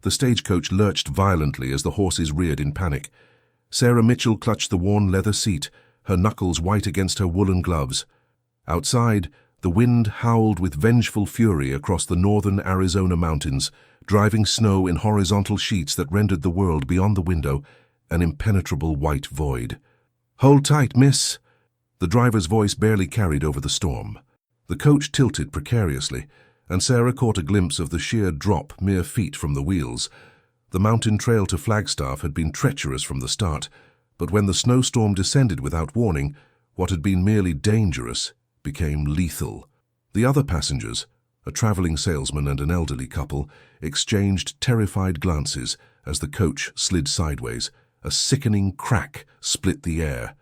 The stagecoach lurched violently as the horses reared in panic. Sarah Mitchell clutched the worn leather seat, her knuckles white against her woolen gloves. Outside, the wind howled with vengeful fury across the northern Arizona mountains, driving snow in horizontal sheets that rendered the world beyond the window an impenetrable white void. "Hold tight, miss." The driver's voice barely carried over the storm. The coach tilted precariously, and Sarah caught a glimpse of the sheer drop mere feet from the wheels. The mountain trail to Flagstaff had been treacherous from the start, but when the snowstorm descended without warning, what had been merely dangerous became lethal. The other passengers, a traveling salesman and an elderly couple, exchanged terrified glances as the coach slid sideways. A sickening crack split the air.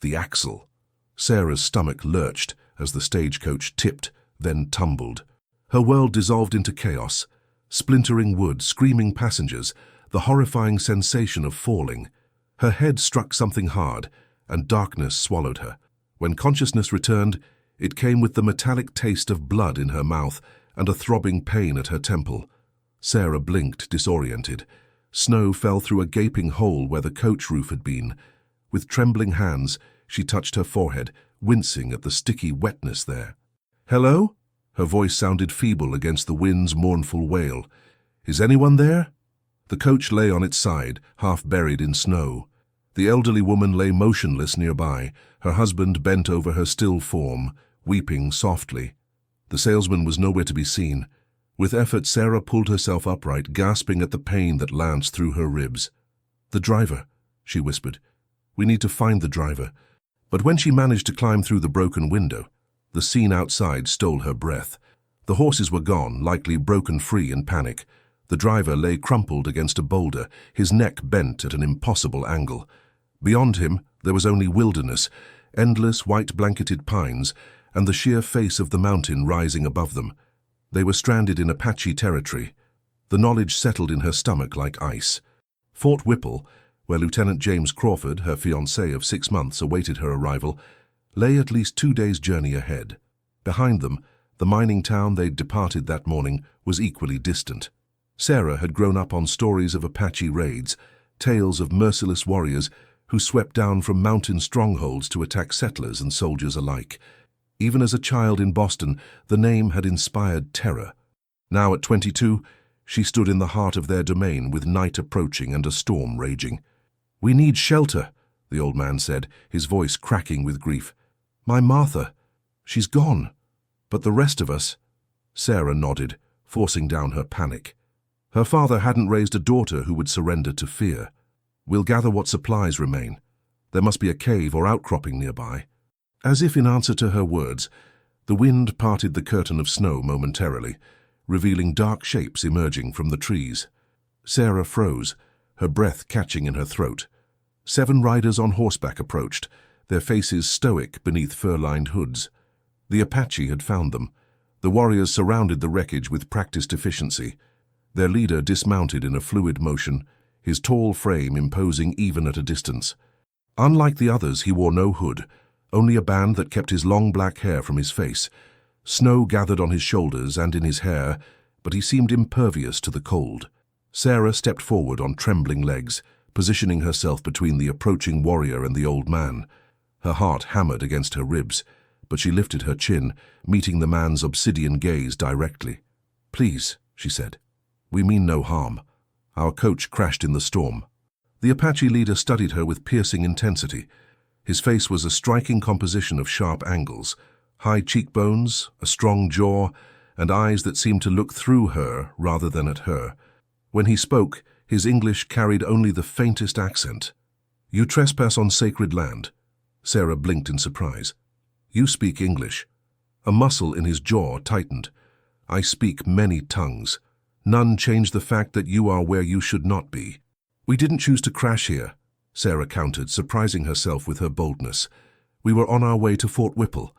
The axle. Sarah's stomach lurched as the stagecoach tipped, then tumbled. Her world dissolved into chaos. Splintering wood, screaming passengers, the horrifying sensation of falling. Her head struck something hard, and darkness swallowed her. When consciousness returned, it came with the metallic taste of blood in her mouth and a throbbing pain at her temple. Sarah blinked, disoriented. Snow fell through a gaping hole where the coach roof had been. With trembling hands, she touched her forehead, wincing at the sticky wetness there. "Hello?" Her voice sounded feeble against the wind's mournful wail. "Is anyone there?" The coach lay on its side, half buried in snow. The elderly woman lay motionless nearby, her husband bent over her still form, weeping softly. The salesman was nowhere to be seen. With effort, Sarah pulled herself upright, gasping at the pain that lanced through her ribs. "The driver," she whispered. "We need to find the driver." But when she managed to climb through the broken window, the scene outside stole her breath. The horses were gone, likely broken free in panic. The driver lay crumpled against a boulder, his neck bent at an impossible angle. Beyond him, there was only wilderness, endless white-blanketed pines, and the sheer face of the mountain rising above them. They were stranded in Apache territory. The knowledge settled in her stomach like ice. Fort Whipple, where Lieutenant James Crawford, her fiancé of 6 months, awaited her arrival, lay at least 2 days' journey ahead. Behind them, the mining town they'd departed that morning was equally distant. Sarah had grown up on stories of Apache raids, tales of merciless warriors who swept down from mountain strongholds to attack settlers and soldiers alike. Even as a child in Boston, the name had inspired terror. Now at 22, she stood in the heart of their domain with night approaching and a storm raging. "We need shelter," the old man said, his voice cracking with grief. "My Martha, she's gone. But the rest of us—" Sarah nodded, forcing down her panic. Her father hadn't raised a daughter who would surrender to fear. "We'll gather what supplies remain. There must be a cave or outcropping nearby." As if in answer to her words, the wind parted the curtain of snow momentarily, revealing dark shapes emerging from the trees. Sarah froze, her breath catching in her throat. 7 riders on horseback approached, their faces stoic beneath fur-lined hoods. The Apache had found them. The warriors surrounded the wreckage with practiced efficiency. Their leader dismounted in a fluid motion, his tall frame imposing even at a distance. Unlike the others, he wore no hood, only a band that kept his long black hair from his face. Snow gathered on his shoulders and in his hair, but he seemed impervious to the cold. Sarah stepped forward on trembling legs, positioning herself between the approaching warrior and the old man. Her heart hammered against her ribs, but she lifted her chin, meeting the man's obsidian gaze directly. "Please," she said. "We mean no harm. Our coach crashed in the storm." The Apache leader studied her with piercing intensity. His face was a striking composition of sharp angles, high cheekbones, a strong jaw, and eyes that seemed to look through her rather than at her. When he spoke, his English carried only the faintest accent. "You trespass on sacred land." Sarah blinked in surprise. "You speak English." A muscle in his jaw tightened. "I speak many tongues. None change the fact that you are where you should not be." "We didn't choose to crash here," Sarah countered, surprising herself with her boldness. "We were on our way to Fort Whipple."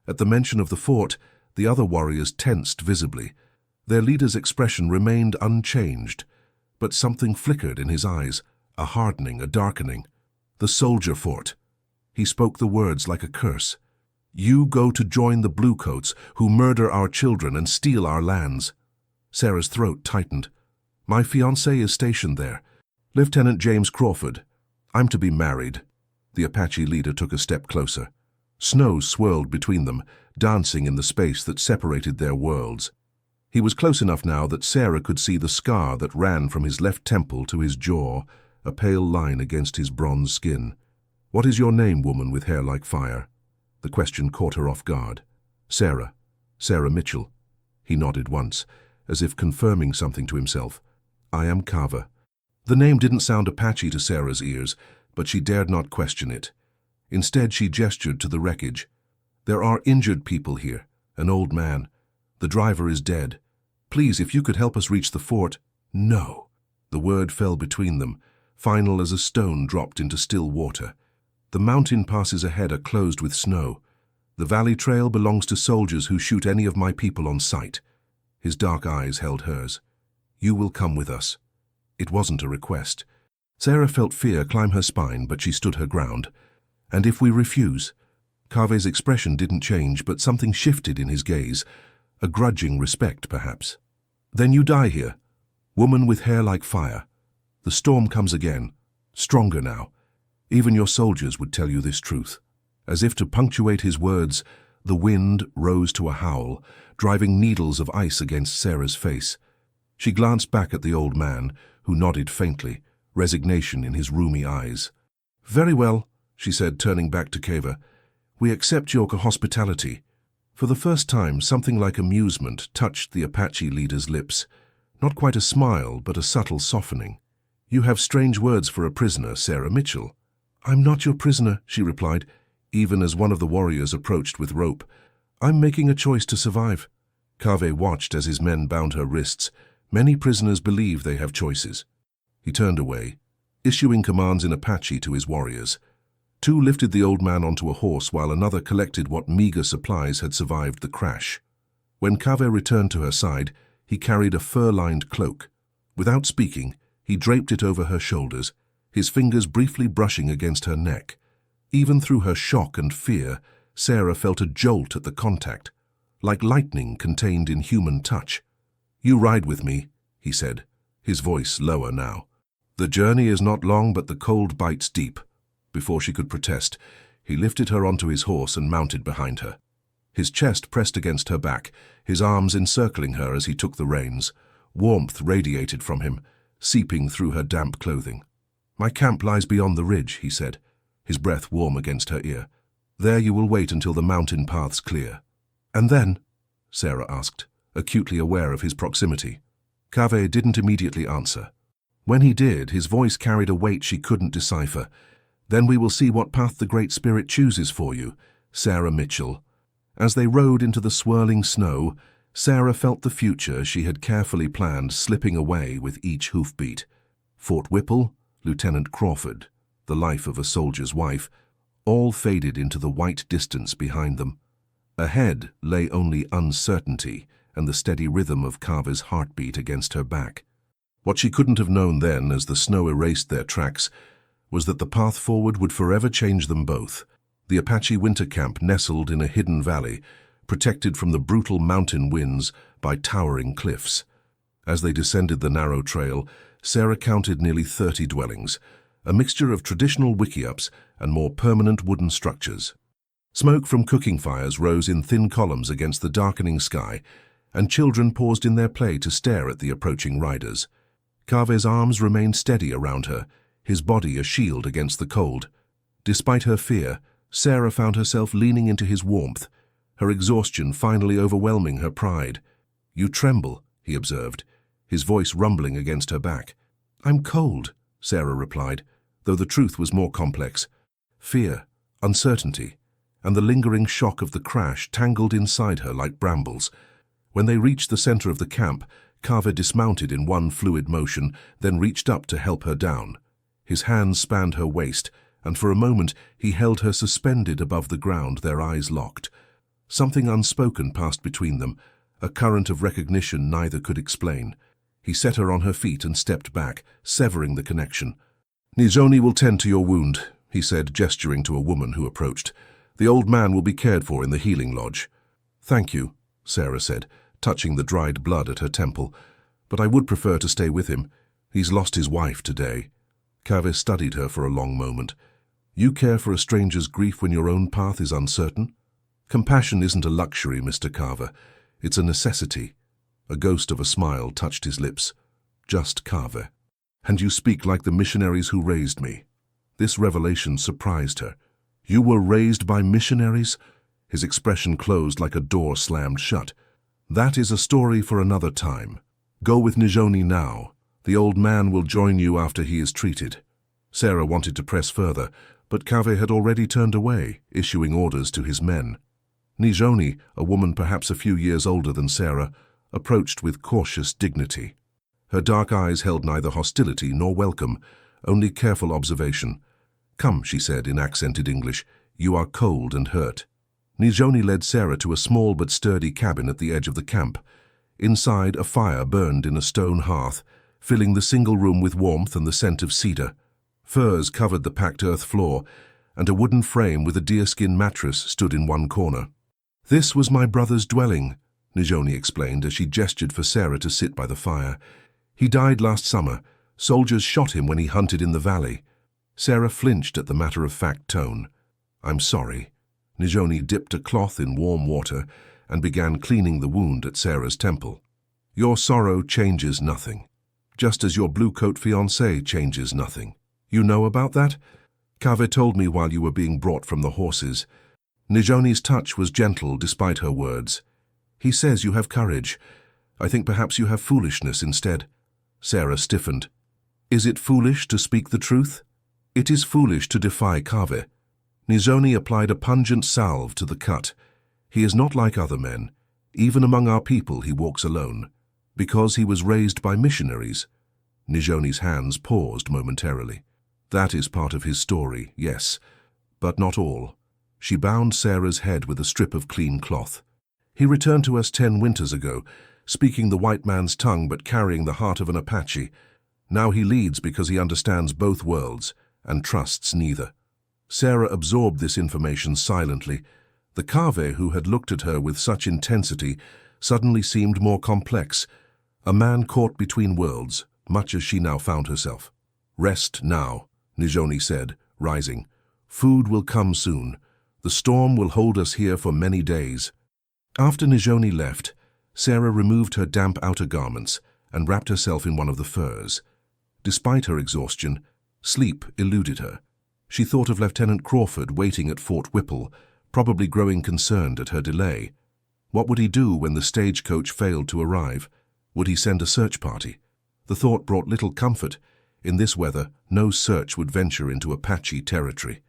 At the mention of the fort, the other warriors tensed visibly. Their leader's expression remained unchanged, but something flickered in his eyes, a hardening, a darkening. "The soldier fort." He spoke the words like a curse. "You go to join the bluecoats who murder our children and steal our lands." Sarah's throat tightened. My fiancé is stationed there. Lieutenant James Crawford. I'm to be married. The Apache leader took a step closer. Snow swirled between them, dancing in the space that separated their worlds. He was close enough now that Sarah could see the scar that ran from his left temple to his jaw, a pale line against his bronze skin. What is your name, woman with hair like fire? The question caught her off guard. Sarah. Sarah Mitchell. He nodded once, as if confirming something to himself. I am Carver. The name didn't sound Apache to Sarah's ears, but she dared not question it. Instead, she gestured to the wreckage. There are injured people here, an old man. The driver is dead. Please, if you could help us reach the fort. No. The word fell between them, final as a stone dropped into still water. The mountain passes ahead are closed with snow. The valley trail belongs to soldiers who shoot any of my people on sight. His dark eyes held hers. You will come with us. It wasn't a request. Sarah felt fear climb her spine, but she stood her ground. And if we refuse? Kaveh's expression didn't change, but something shifted in his gaze. A grudging respect, perhaps. Then you die here. Woman with hair like fire. The storm comes again, stronger now. Even your soldiers would tell you this truth. As if to punctuate his words, the wind rose to a howl, driving needles of ice against Sarah's face. She glanced back at the old man, who nodded faintly, resignation in his rheumy eyes. Very well, she said, turning back to Kaveh. We accept your hospitality. For the first time, something like amusement touched the Apache leader's lips. Not quite a smile, but a subtle softening. You have strange words for a prisoner, Sarah Mitchell. I'm not your prisoner, she replied, even as one of the warriors approached with rope. I'm making a choice to survive. Kaveh watched as his men bound her wrists. Many prisoners believe they have choices. He turned away, issuing commands in Apache to his warriors. Two lifted the old man onto a horse while another collected what meager supplies had survived the crash. When Kaveh returned to her side, he carried a fur-lined cloak. Without speaking, he draped it over her shoulders, his fingers briefly brushing against her neck. Even through her shock and fear, Sarah felt a jolt at the contact, like lightning contained in human touch. You ride with me, he said, his voice lower now. The journey is not long, but the cold bites deep. Before she could protest, he lifted her onto his horse and mounted behind her. His chest pressed against her back, his arms encircling her as he took the reins. Warmth radiated from him, seeping through her damp clothing. My camp lies beyond the ridge, he said, his breath warm against her ear. There you will wait until the mountain paths clear. And then? Sarah asked, acutely aware of his proximity. Kaveh didn't immediately answer. When he did, his voice carried a weight she couldn't decipher. Then we will see what path the Great Spirit chooses for you, Sarah Mitchell. As they rode into the swirling snow, Sarah felt the future she had carefully planned slipping away with each hoofbeat. Fort Whipple, Lieutenant Crawford, the life of a soldier's wife, all faded into the white distance behind them. Ahead lay only uncertainty and the steady rhythm of Kaveh's heartbeat against her back. What she couldn't have known then, as the snow erased their tracks, was that the path forward would forever change them both. The Apache winter camp nestled in a hidden valley, protected from the brutal mountain winds by towering cliffs. As they descended the narrow trail, Sarah counted nearly 30 dwellings, a mixture of traditional wickiups and more permanent wooden structures. Smoke from cooking fires rose in thin columns against the darkening sky, and children paused in their play to stare at the approaching riders. Kaveh's arms remained steady around her, his body a shield against the cold. Despite her fear, Sarah found herself leaning into his warmth, her exhaustion finally overwhelming her pride. You tremble, he observed, his voice rumbling against her back. I'm cold, Sarah replied, though the truth was more complex. Fear, uncertainty, and the lingering shock of the crash tangled inside her like brambles. When they reached the center of the camp, Kaveh dismounted in one fluid motion, then reached up to help her down. His hands spanned her waist, and for a moment he held her suspended above the ground, their eyes locked. Something unspoken passed between them, a current of recognition neither could explain. He set her on her feet and stepped back, severing the connection. Nizoni will tend to your wound, he said, gesturing to a woman who approached. The old man will be cared for in the healing lodge. Thank you, Sarah said, touching the dried blood at her temple. But I would prefer to stay with him. He's lost his wife today. Kaveh studied her for a long moment. You care for a stranger's grief when your own path is uncertain? Compassion isn't a luxury, Mr. Carver. It's a necessity. A ghost of a smile touched his lips. Just Kaveh. And you speak like the missionaries who raised me. This revelation surprised her. You were raised by missionaries? His expression closed like a door slammed shut. That is a story for another time. Go with Nijoni now. The old man will join you after he is treated. Sarah wanted to press further, but Kaveh had already turned away, issuing orders to his men. Nijoni, a woman perhaps a few years older than Sarah, approached with cautious dignity. Her dark eyes held neither hostility nor welcome, only careful observation. Come, she said in accented English, you are cold and hurt. Nijoni led Sarah to a small but sturdy cabin at the edge of the camp. Inside, a fire burned in a stone hearth, filling the single room with warmth and the scent of cedar. Furs covered the packed earth floor, and a wooden frame with a deerskin mattress stood in one corner. This was my brother's dwelling, Nijoni explained as she gestured for Sarah to sit by the fire. He died last summer. Soldiers shot him when he hunted in the valley. Sarah flinched at the matter-of-fact tone. I'm sorry. Nijoni dipped a cloth in warm water and began cleaning the wound at Sarah's temple. Your sorrow changes nothing, just as your blue-coat fiancé changes nothing. You know about that? Kaveh told me while you were being brought from the horses. Nijoni's touch was gentle despite her words. He says you have courage. I think perhaps you have foolishness instead. Sarah stiffened. Is it foolish to speak the truth? It is foolish to defy Kaveh. Nijoni applied a pungent salve to the cut. He is not like other men. Even among our people he walks alone. Because he was raised by missionaries. Nijoni's hands paused momentarily. That is part of his story, yes, but not all. She bound Sarah's head with a strip of clean cloth. He returned to us 10 winters ago, speaking the white man's tongue but carrying the heart of an Apache. Now he leads because he understands both worlds and trusts neither. Sarah absorbed this information silently. The Kaveh who had looked at her with such intensity suddenly seemed more complex, a man caught between worlds, much as she now found herself. Rest now, Nijoni said, rising. Food will come soon. The storm will hold us here for many days. After Nijoni left, Sarah removed her damp outer garments and wrapped herself in one of the furs. Despite her exhaustion, sleep eluded her. She thought of Lieutenant Crawford waiting at Fort Whipple, probably growing concerned at her delay. What would he do when the stagecoach failed to arrive? Would he send a search party? The thought brought little comfort. In this weather, no search would venture into Apache territory.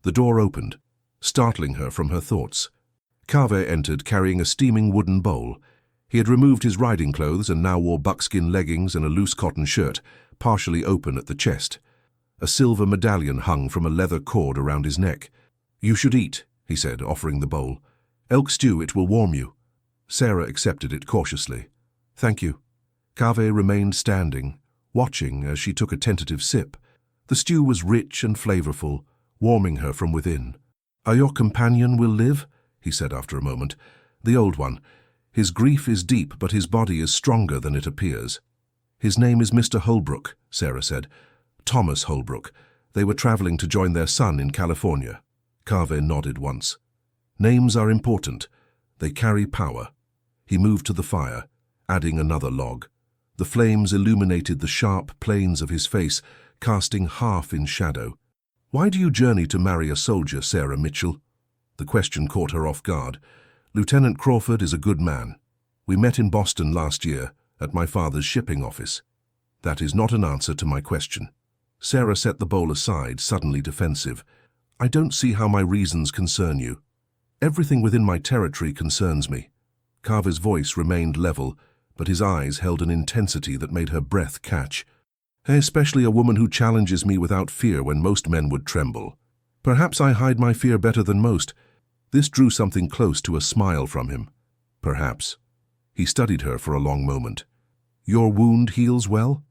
The door opened, startling her from her thoughts. Kaveh entered carrying a steaming wooden bowl. He had removed his riding clothes and now wore buckskin leggings and a loose cotton shirt, partially open at the chest. A silver medallion hung from a leather cord around his neck. You should eat, he said, offering the bowl. Elk stew, it will warm you. Sarah accepted it cautiously. Thank you. Kaveh remained standing, watching as she took a tentative sip. The stew was rich and flavorful, warming her from within. Your companion will live? He said after a moment. The old one. His grief is deep, but his body is stronger than it appears. His name is Mr. Holbrook, Sarah said. Thomas Holbrook. They were traveling to join their son in California. Kaveh nodded once. Names are important. They carry power. He moved to the fire, adding another log. The flames illuminated the sharp planes of his face, casting half in shadow. Why do you journey to marry a soldier, Sarah Mitchell? The question caught her off guard. Lieutenant Crawford is a good man. We met in Boston last year, at my father's shipping office. That is not an answer to my question. Sarah set the bowl aside, suddenly defensive. I don't see how my reasons concern you. Everything within my territory concerns me. Carver's voice remained level, but his eyes held an intensity that made her breath catch. Especially a woman who challenges me without fear when most men would tremble. Perhaps I hide my fear better than most. This drew something close to a smile from him. Perhaps. He studied her for a long moment. Your wound heals well?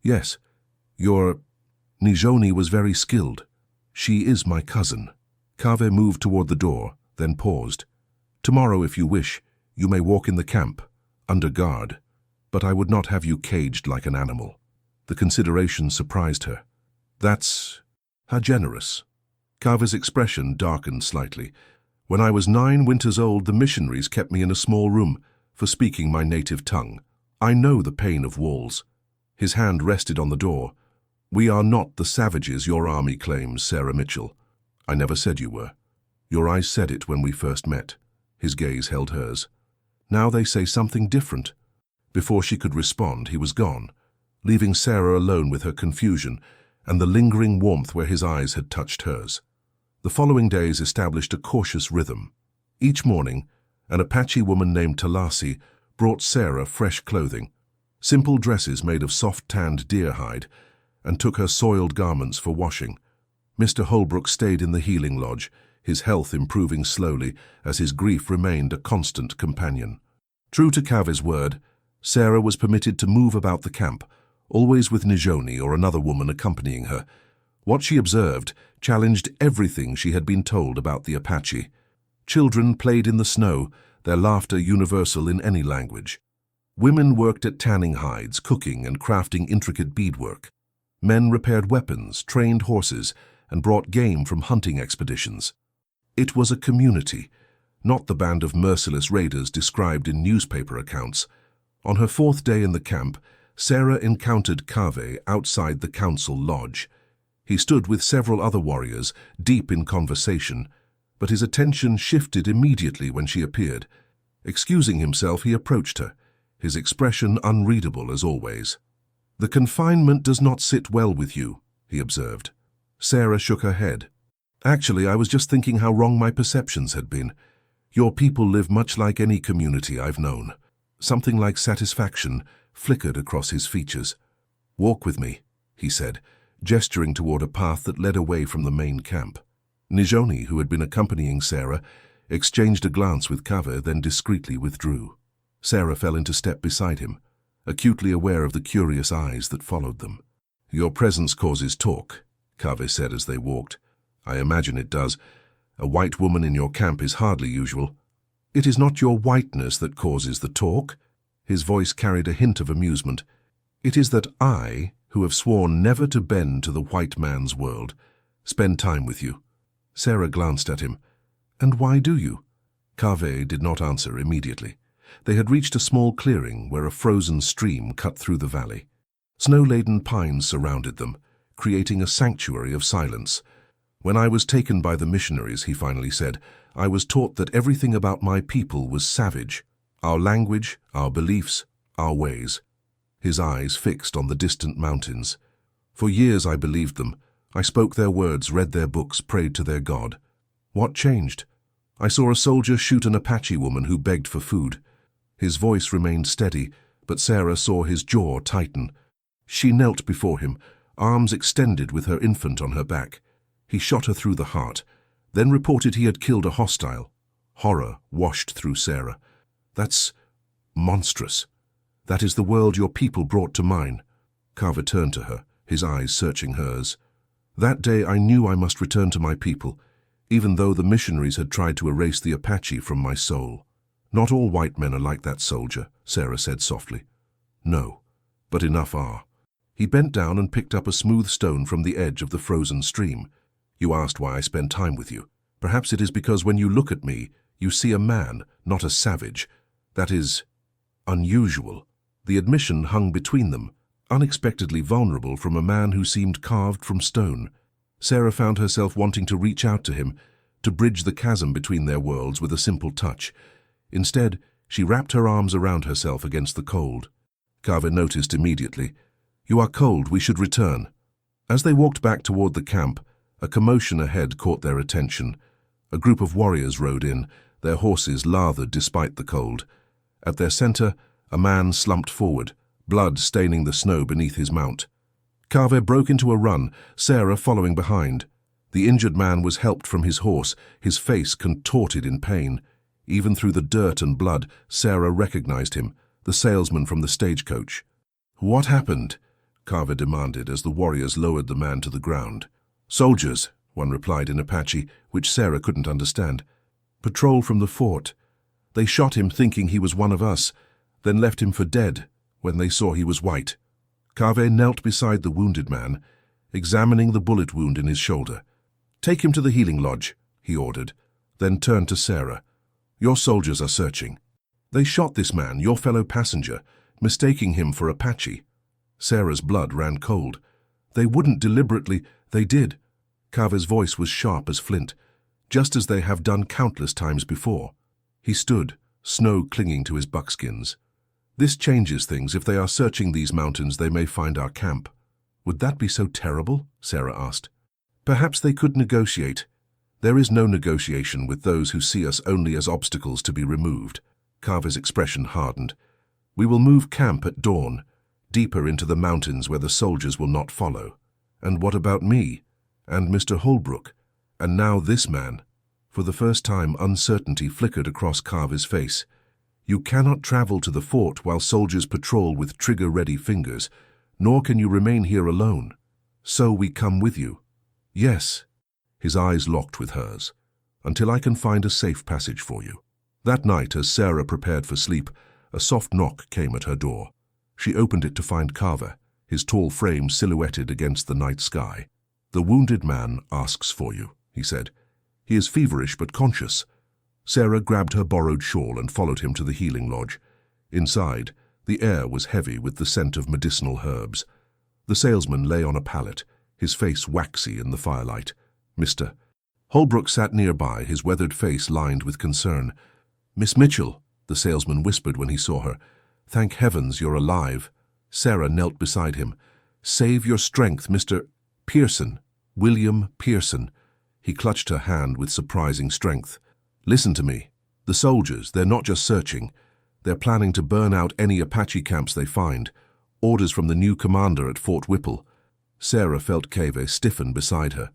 Yes. Your... Nijoni was very skilled. She is my cousin. Kaveh moved toward the door, then paused. Tomorrow, if you wish, you may walk in the camp, under guard. but I would not have you caged like an animal." The consideration surprised her. "That's how generous." Kaveh's expression darkened slightly. "When I was 9 winters old, the missionaries kept me in a small room for speaking my native tongue. I know the pain of walls." His hand rested on the door. "We are not the savages your army claims, Sarah Mitchell. I never said you were. Your eyes said it when we first met." His gaze held hers. "Now they say something different." Before she could respond, he was gone, leaving Sarah alone with her confusion and the lingering warmth where his eyes had touched hers. The following days established a cautious rhythm. Each morning, an Apache woman named Talasi brought Sarah fresh clothing, simple dresses made of soft-tanned deer hide, and took her soiled garments for washing. Mr. Holbrook stayed in the healing lodge, his health improving slowly as his grief remained a constant companion. True to Kaveh's word, Sarah was permitted to move about the camp, always with Nijoni or another woman accompanying her. What she observed challenged everything she had been told about the Apache. Children played in the snow, their laughter universal in any language. Women worked at tanning hides, cooking and crafting intricate beadwork. Men repaired weapons, trained horses, and brought game from hunting expeditions. It was a community, not the band of merciless raiders described in newspaper accounts. On her 4th day in the camp, Sarah encountered Kaveh outside the council lodge. He stood with several other warriors, deep in conversation, but his attention shifted immediately when she appeared. Excusing himself, he approached her, his expression unreadable as always. "The confinement does not sit well with you," he observed. Sarah shook her head. "Actually, I was just thinking how wrong my perceptions had been. Your people live much like any community I've known." Something like satisfaction flickered across his features. "Walk with me," he said, gesturing toward a path that led away from the main camp. Nijoni, who had been accompanying Sarah, exchanged a glance with Kaveh, then discreetly withdrew. Sarah fell into step beside him, acutely aware of the curious eyes that followed them. "Your presence causes talk," Kaveh said as they walked. "I imagine it does. A white woman in your camp is hardly usual." "It is not your whiteness that causes the talk." His voice carried a hint of amusement. "It is that I, who have sworn never to bend to the white man's world, spend time with you." Sarah glanced at him. "And why do you?" Kaveh did not answer immediately. They had reached a small clearing where a frozen stream cut through the valley. Snow-laden pines surrounded them, creating a sanctuary of silence. "When I was taken by the missionaries," he finally said, "I was taught that everything about my people was savage. Our language, our beliefs, our ways." His eyes fixed on the distant mountains. "For years I believed them. I spoke their words, read their books, prayed to their God. What changed? I saw a soldier shoot an Apache woman who begged for food." His voice remained steady, but Sarah saw his jaw tighten. She knelt before him, arms extended with her infant on her back. He shot her through the heart, then reported he had killed a hostile. Horror washed through Sarah. "That's monstrous. That is the world your people brought to mine." Carver turned to her, his eyes searching hers. "That day I knew I must return to my people, even though the missionaries had tried to erase the Apache from my soul." "Not all white men are like that soldier," Sarah said softly. "No, but enough are." He bent down and picked up a smooth stone from the edge of the frozen stream. "You asked why I spend time with you. Perhaps it is because when you look at me, you see a man, not a savage. That is unusual." The admission hung between them, unexpectedly vulnerable from a man who seemed carved from stone. Sarah found herself wanting to reach out to him, to bridge the chasm between their worlds with a simple touch. Instead, she wrapped her arms around herself against the cold. Carver noticed immediately. "You are cold, we should return." As they walked back toward the camp, a commotion ahead caught their attention. A group of warriors rode in, their horses lathered despite the cold. At their center, a man slumped forward, blood staining the snow beneath his mount. Carver broke into a run, Sarah following behind. The injured man was helped from his horse, his face contorted in pain. Even through the dirt and blood, Sarah recognized him, the salesman from the stagecoach. "What happened?" Carver demanded as the warriors lowered the man to the ground. "Soldiers," one replied in Apache, which Sarah couldn't understand. "Patrol from the fort. They shot him thinking he was one of us, then left him for dead," when they saw he was white. Kaveh knelt beside the wounded man, examining the bullet wound in his shoulder. "Take him to the healing lodge," he ordered, then turned to Sarah. "Your soldiers are searching. They shot this man, your fellow passenger, mistaking him for Apache." Sarah's blood ran cold. "They wouldn't deliberately—" "They did." Kaveh's voice was sharp as flint, "just as they have done countless times before." He stood, snow clinging to his buckskins. "This changes things. If they are searching these mountains, they may find our camp." "Would that be so terrible?" Sarah asked. "Perhaps they could negotiate." "There is no negotiation with those who see us only as obstacles to be removed." Carver's expression hardened. "We will move camp at dawn, deeper into the mountains where the soldiers will not follow." "And what about me? And Mr. Holbrook? And now this man?" For the first time, uncertainty flickered across Carver's face. "You cannot travel to the fort while soldiers patrol with trigger-ready fingers, nor can you remain here alone. So we come with you." "Yes." His eyes locked with hers. "Until I can find a safe passage for you." That night, as Sarah prepared for sleep, a soft knock came at her door. She opened it to find Carver, his tall frame silhouetted against the night sky. "The wounded man asks for you," he said. "He is feverish but conscious." Sarah grabbed her borrowed shawl and followed him to the healing lodge. Inside, the air was heavy with the scent of medicinal herbs. The salesman lay on a pallet, his face waxy in the firelight. "Mr. Holbrook sat nearby, his weathered face lined with concern. "Miss Mitchell," the salesman whispered when he saw her. "Thank heavens you're alive." Sarah knelt beside him. "Save your strength, Mr. Pearson. William Pearson." He clutched her hand with surprising strength. "Listen to me. The soldiers, they're not just searching. They're planning to burn out any Apache camps they find. Orders from the new commander at Fort Whipple." Sarah felt Kaveh stiffen beside her.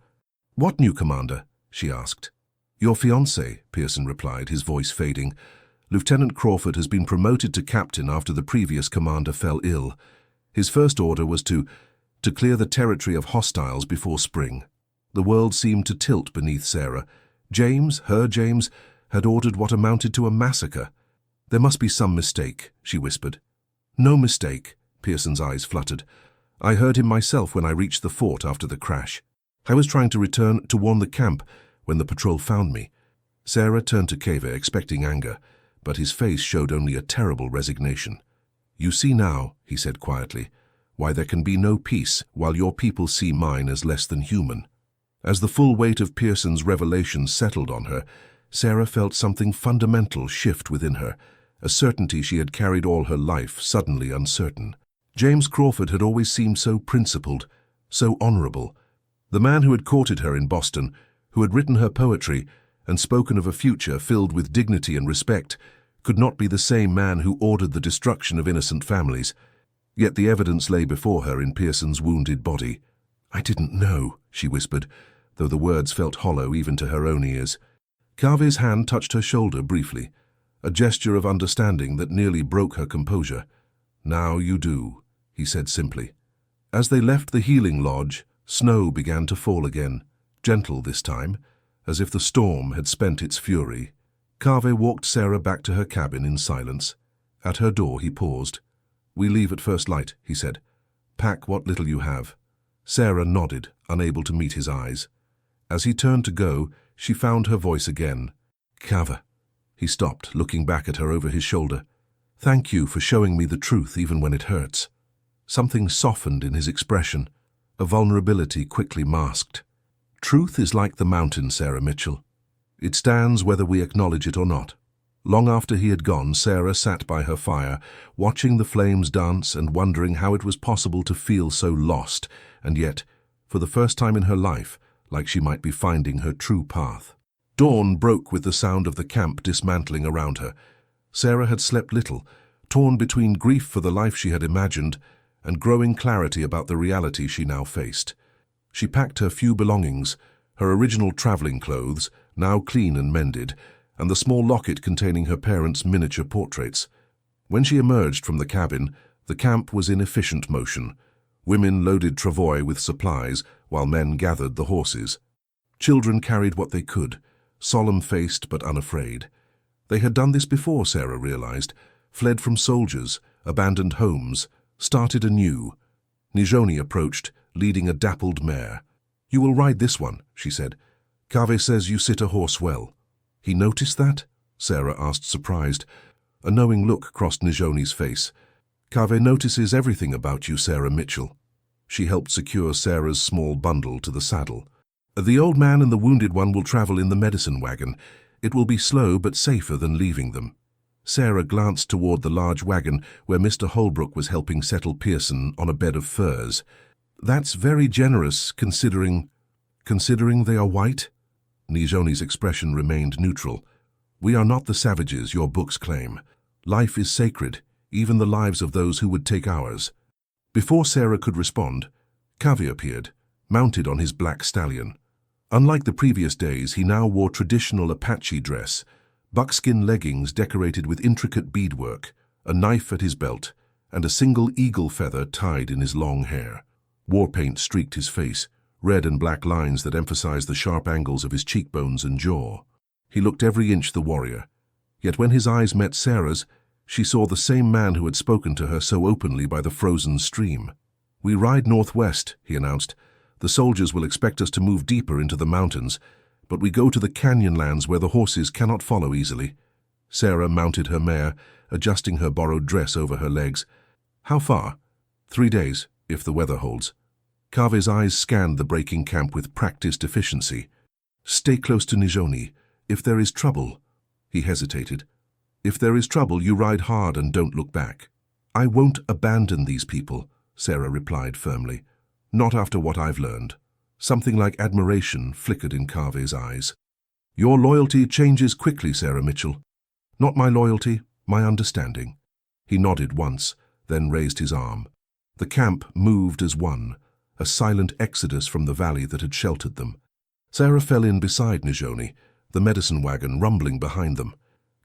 "What new commander?" she asked. "Your fiancé," Pearson replied, his voice fading. "Lieutenant Crawford has been promoted to captain after the previous commander fell ill. His first order was to clear the territory of hostiles before spring." The world seemed to tilt beneath Sarah. James, her James, had ordered what amounted to a massacre. "There must be some mistake," she whispered. "No mistake," Pearson's eyes fluttered. "I heard him myself when I reached the fort after the crash. I was trying to return to warn the camp when the patrol found me." Sarah turned to Kaveh, expecting anger, but his face showed only a terrible resignation. "You see now," he said quietly, "why there can be no peace while your people see mine as less than human." As the full weight of Pearson's revelations settled on her, Sarah felt something fundamental shift within her, a certainty she had carried all her life, suddenly uncertain. James Crawford had always seemed so principled, so honorable. The man who had courted her in Boston, who had written her poetry and spoken of a future filled with dignity and respect, could not be the same man who ordered the destruction of innocent families. Yet the evidence lay before her in Pearson's wounded body. "I didn't know," she whispered, though the words felt hollow even to her own ears. Kaveh's hand touched her shoulder briefly, a gesture of understanding that nearly broke her composure. "Now you do," he said simply. As they left the healing lodge, snow began to fall again, gentle this time, as if the storm had spent its fury. Kaveh walked Sarah back to her cabin in silence. At her door he paused. "We leave at first light," he said. "Pack what little you have." Sarah nodded, unable to meet his eyes. As he turned to go, she found her voice again. "Kaveh." He stopped, looking back at her over his shoulder. "Thank you for showing me the truth even when it hurts." Something softened in his expression, a vulnerability quickly masked. "Truth is like the mountain, Sarah Mitchell. It stands whether we acknowledge it or not." Long after he had gone, Sarah sat by her fire, watching the flames dance and wondering how it was possible to feel so lost, and yet, for the first time in her life, like she might be finding her true path. Dawn broke with the sound of the camp dismantling around her. Sarah had slept little, torn between grief for the life she had imagined and growing clarity about the reality she now faced. She packed her few belongings, her original traveling clothes, now clean and mended, and the small locket containing her parents' miniature portraits. When she emerged from the cabin, the camp was in efficient motion. Women loaded travois with supplies, while men gathered the horses. Children carried what they could, solemn-faced but unafraid. They had done this before, Sarah realized, fled from soldiers, abandoned homes, started anew. Nijoni approached, leading a dappled mare. "You will ride this one," she said. "Kaveh says you sit a horse well." "He noticed that?" Sarah asked, surprised. A knowing look crossed Nijoni's face. "Kaveh notices everything about you, Sarah Mitchell." She helped secure Sarah's small bundle to the saddle. "The old man and the wounded one will travel in the medicine wagon. It will be slow but safer than leaving them." Sarah glanced toward the large wagon where Mr. Holbrook was helping settle Pearson on a bed of furs. "That's very generous, considering they are white?" Nijoni's expression remained neutral. "We are not the savages your books claim. Life is sacred, even the lives of those who would take ours." Before Sarah could respond, Kaveh appeared, mounted on his black stallion. Unlike the previous days, he now wore traditional Apache dress, buckskin leggings decorated with intricate beadwork, a knife at his belt, and a single eagle feather tied in his long hair. War paint streaked his face, red and black lines that emphasized the sharp angles of his cheekbones and jaw. He looked every inch the warrior. Yet when his eyes met Sarah's, she saw the same man who had spoken to her so openly by the frozen stream. "We ride northwest," he announced. "The soldiers will expect us to move deeper into the mountains, but we go to the canyon lands where the horses cannot follow easily." Sarah mounted her mare, adjusting her borrowed dress over her legs. "How far?" "3 days, if the weather holds." Kaveh's eyes scanned the breaking camp with practiced efficiency. "Stay close to Nijoni. If there is trouble—" He hesitated. "If there is trouble, you ride hard and don't look back." "I won't abandon these people," Sarah replied firmly. "Not after what I've learned." Something like admiration flickered in Kaveh's eyes. "Your loyalty changes quickly, Sarah Mitchell." "Not my loyalty, my understanding." He nodded once, then raised his arm. The camp moved as one, a silent exodus from the valley that had sheltered them. Sarah fell in beside Nijoni, the medicine wagon rumbling behind them.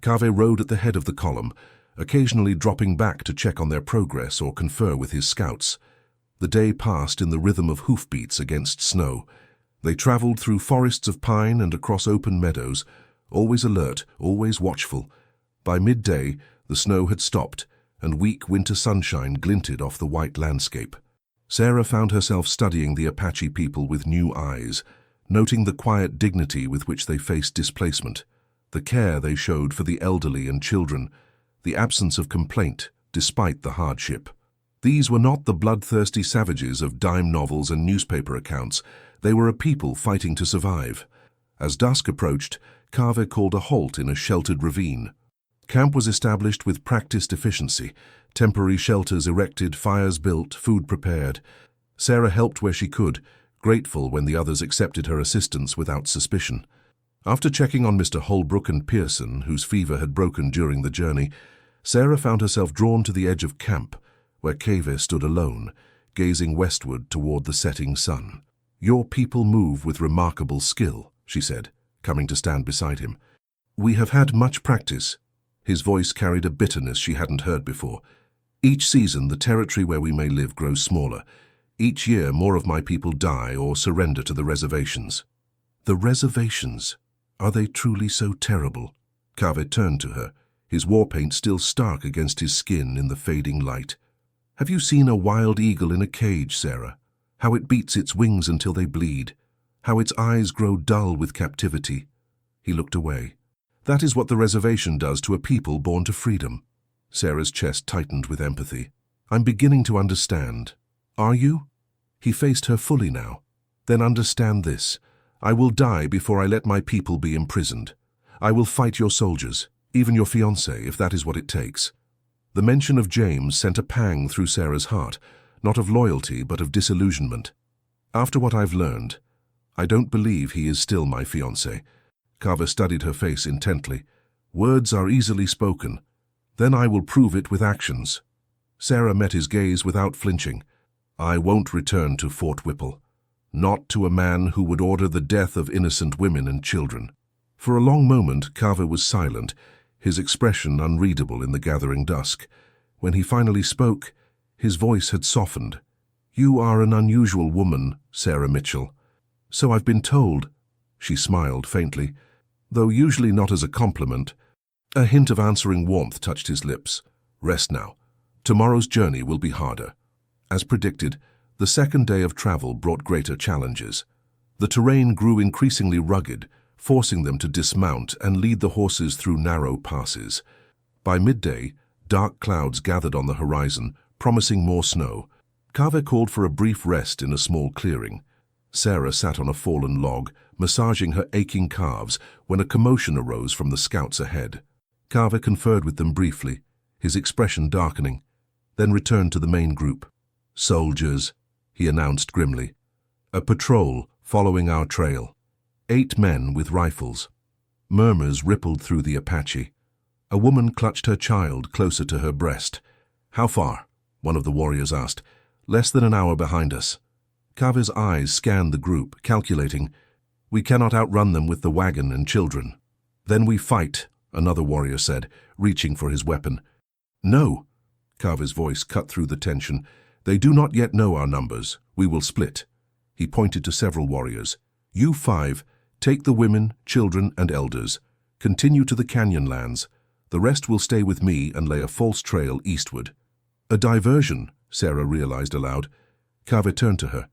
Kaveh rode at the head of the column, occasionally dropping back to check on their progress or confer with his scouts. The day passed in the rhythm of hoofbeats against snow. They traveled through forests of pine and across open meadows, always alert, always watchful. By midday, the snow had stopped, and weak winter sunshine glinted off the white landscape. Sarah found herself studying the Apache people with new eyes, noting the quiet dignity with which they faced displacement, the care they showed for the elderly and children, the absence of complaint despite the hardship. These were not the bloodthirsty savages of dime novels and newspaper accounts. They were a people fighting to survive. As dusk approached, Carver called a halt in a sheltered ravine. Camp was established with practiced efficiency, temporary shelters erected, fires built, food prepared. Sarah helped where she could, grateful when the others accepted her assistance without suspicion. After checking on Mr. Holbrook and Pearson, whose fever had broken during the journey, Sarah found herself drawn to the edge of camp, where Kaveh stood alone, gazing westward toward the setting sun. "Your people move with remarkable skill," she said, coming to stand beside him. "We have had much practice." His voice carried a bitterness she hadn't heard before. "Each season, the territory where we may live grows smaller. Each year, more of my people die or surrender to the reservations." "The reservations? Are they truly so terrible?" Kaveh turned to her, his war paint still stark against his skin in the fading light. "Have you seen a wild eagle in a cage, Sarah? How it beats its wings until they bleed? How its eyes grow dull with captivity?" He looked away. "That is what the reservation does to a people born to freedom." Sarah's chest tightened with empathy. "I'm beginning to understand." "Are you?" He faced her fully now. "Then understand this. I will die before I let my people be imprisoned. I will fight your soldiers, even your fiancé, if that is what it takes." The mention of James sent a pang through Sarah's heart, not of loyalty but of disillusionment. "After what I've learned, I don't believe he is still my fiancé." Carver studied her face intently. "Words are easily spoken. Then I will prove it with actions." Sarah met his gaze without flinching. "I won't return to Fort Whipple. Not to a man who would order the death of innocent women and children." For a long moment, Carver was silent, his expression unreadable in the gathering dusk. When he finally spoke, his voice had softened. "You are an unusual woman, Sarah Mitchell." "So I've been told." She smiled faintly, though usually not as a compliment. A hint of answering warmth touched his lips. "Rest now. Tomorrow's journey will be harder. As predicted, the second day of travel brought greater challenges. The terrain grew increasingly rugged, forcing them to dismount and lead the horses through narrow passes. By midday, dark clouds gathered on the horizon, promising more snow. Kaveh called for a brief rest in a small clearing. Sarah sat on a fallen log, massaging her aching calves, when a commotion arose from the scouts ahead. Kaveh conferred with them briefly, his expression darkening, then returned to the main group. "Soldiers," he announced grimly. "A patrol following our trail. 8 men with rifles." Murmurs rippled through the Apache. A woman clutched her child closer to her breast. "How far?" one of the warriors asked. "Less than an hour behind us." Kaveh's eyes scanned the group, calculating, "We cannot outrun them with the wagon and children." "Then we fight," another warrior said, reaching for his weapon. "No," Kaveh's voice cut through the tension. "They do not yet know our numbers. We will split." He pointed to several warriors. "You 5, take the women, children, and elders. Continue to the canyon lands. The rest will stay with me and lay a false trail eastward." "A diversion," Sarah realized aloud. Kaveh turned to her.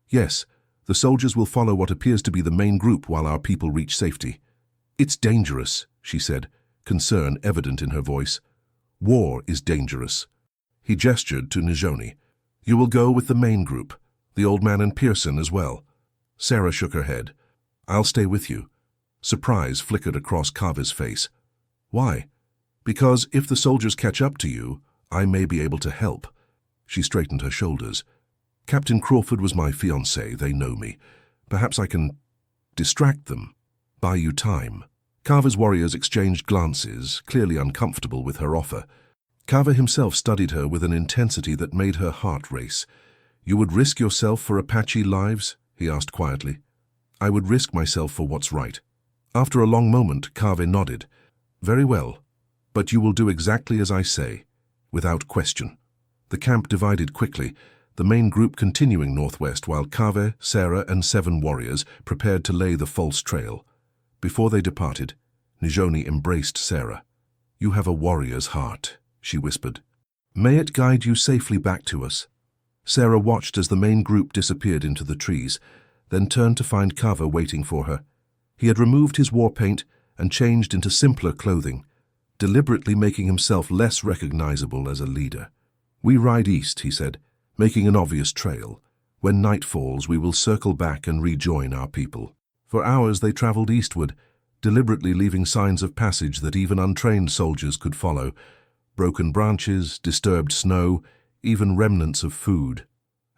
"Yes, the soldiers will follow what appears to be the main group while our people reach safety." "It's dangerous," she said, concern evident in her voice. "War is dangerous." He gestured to Nijoni. "You will go with the main group, the old man and Pearson as well." Sarah shook her head. "I'll stay with you." Surprise flickered across Kaveh's face. "Why?" "Because if the soldiers catch up to you, I may be able to help." She straightened her shoulders. "Captain Crawford was my fiancé, they know me. Perhaps I can distract them, buy you time." Kaveh's warriors exchanged glances, clearly uncomfortable with her offer. Kaveh himself studied her with an intensity that made her heart race. "You would risk yourself for Apache lives?" he asked quietly. "I would risk myself for what's right." After a long moment, Kaveh nodded. "Very well, but you will do exactly as I say, without question." The camp divided quickly, the main group continuing northwest while Kaveh, Sarah, and 7 warriors prepared to lay the false trail. Before they departed, Nijoni embraced Sarah. "You have a warrior's heart," she whispered. "May it guide you safely back to us." Sarah watched as the main group disappeared into the trees, then turned to find Kaveh waiting for her. He had removed his war paint and changed into simpler clothing, deliberately making himself less recognizable as a leader. "We ride east," he said, making an obvious trail. "When night falls, we will circle back and rejoin our people." For hours they traveled eastward, deliberately leaving signs of passage that even untrained soldiers could follow. Broken branches, disturbed snow, even remnants of food.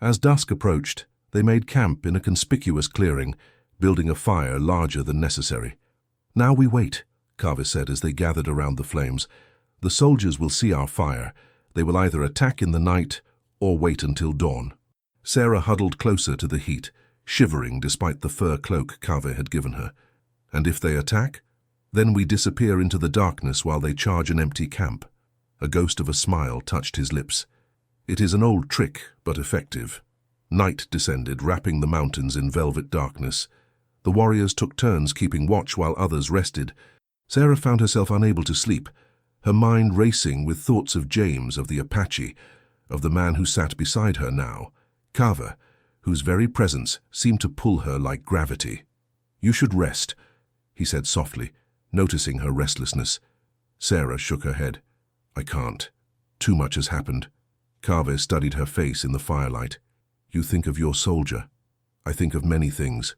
As dusk approached, they made camp in a conspicuous clearing, building a fire larger than necessary. "Now we wait," Kaveh said as they gathered around the flames. "The soldiers will see our fire. They will either attack in the night or wait until dawn." Sarah huddled closer to the heat, shivering despite the fur cloak Kaveh had given her. "And if they attack? Then we disappear into the darkness while they charge an empty camp." A ghost of a smile touched his lips. "It is an old trick, but effective." Night descended, wrapping the mountains in velvet darkness. The warriors took turns keeping watch while others rested. Sarah found herself unable to sleep, her mind racing with thoughts of James, of the Apache, of the man who sat beside her now, Carver, whose very presence seemed to pull her like gravity. "You should rest," he said softly, noticing her restlessness. Sarah shook her head. "I can't. Too much has happened." Kaveh studied her face in the firelight. "You think of your soldier. I think of many things."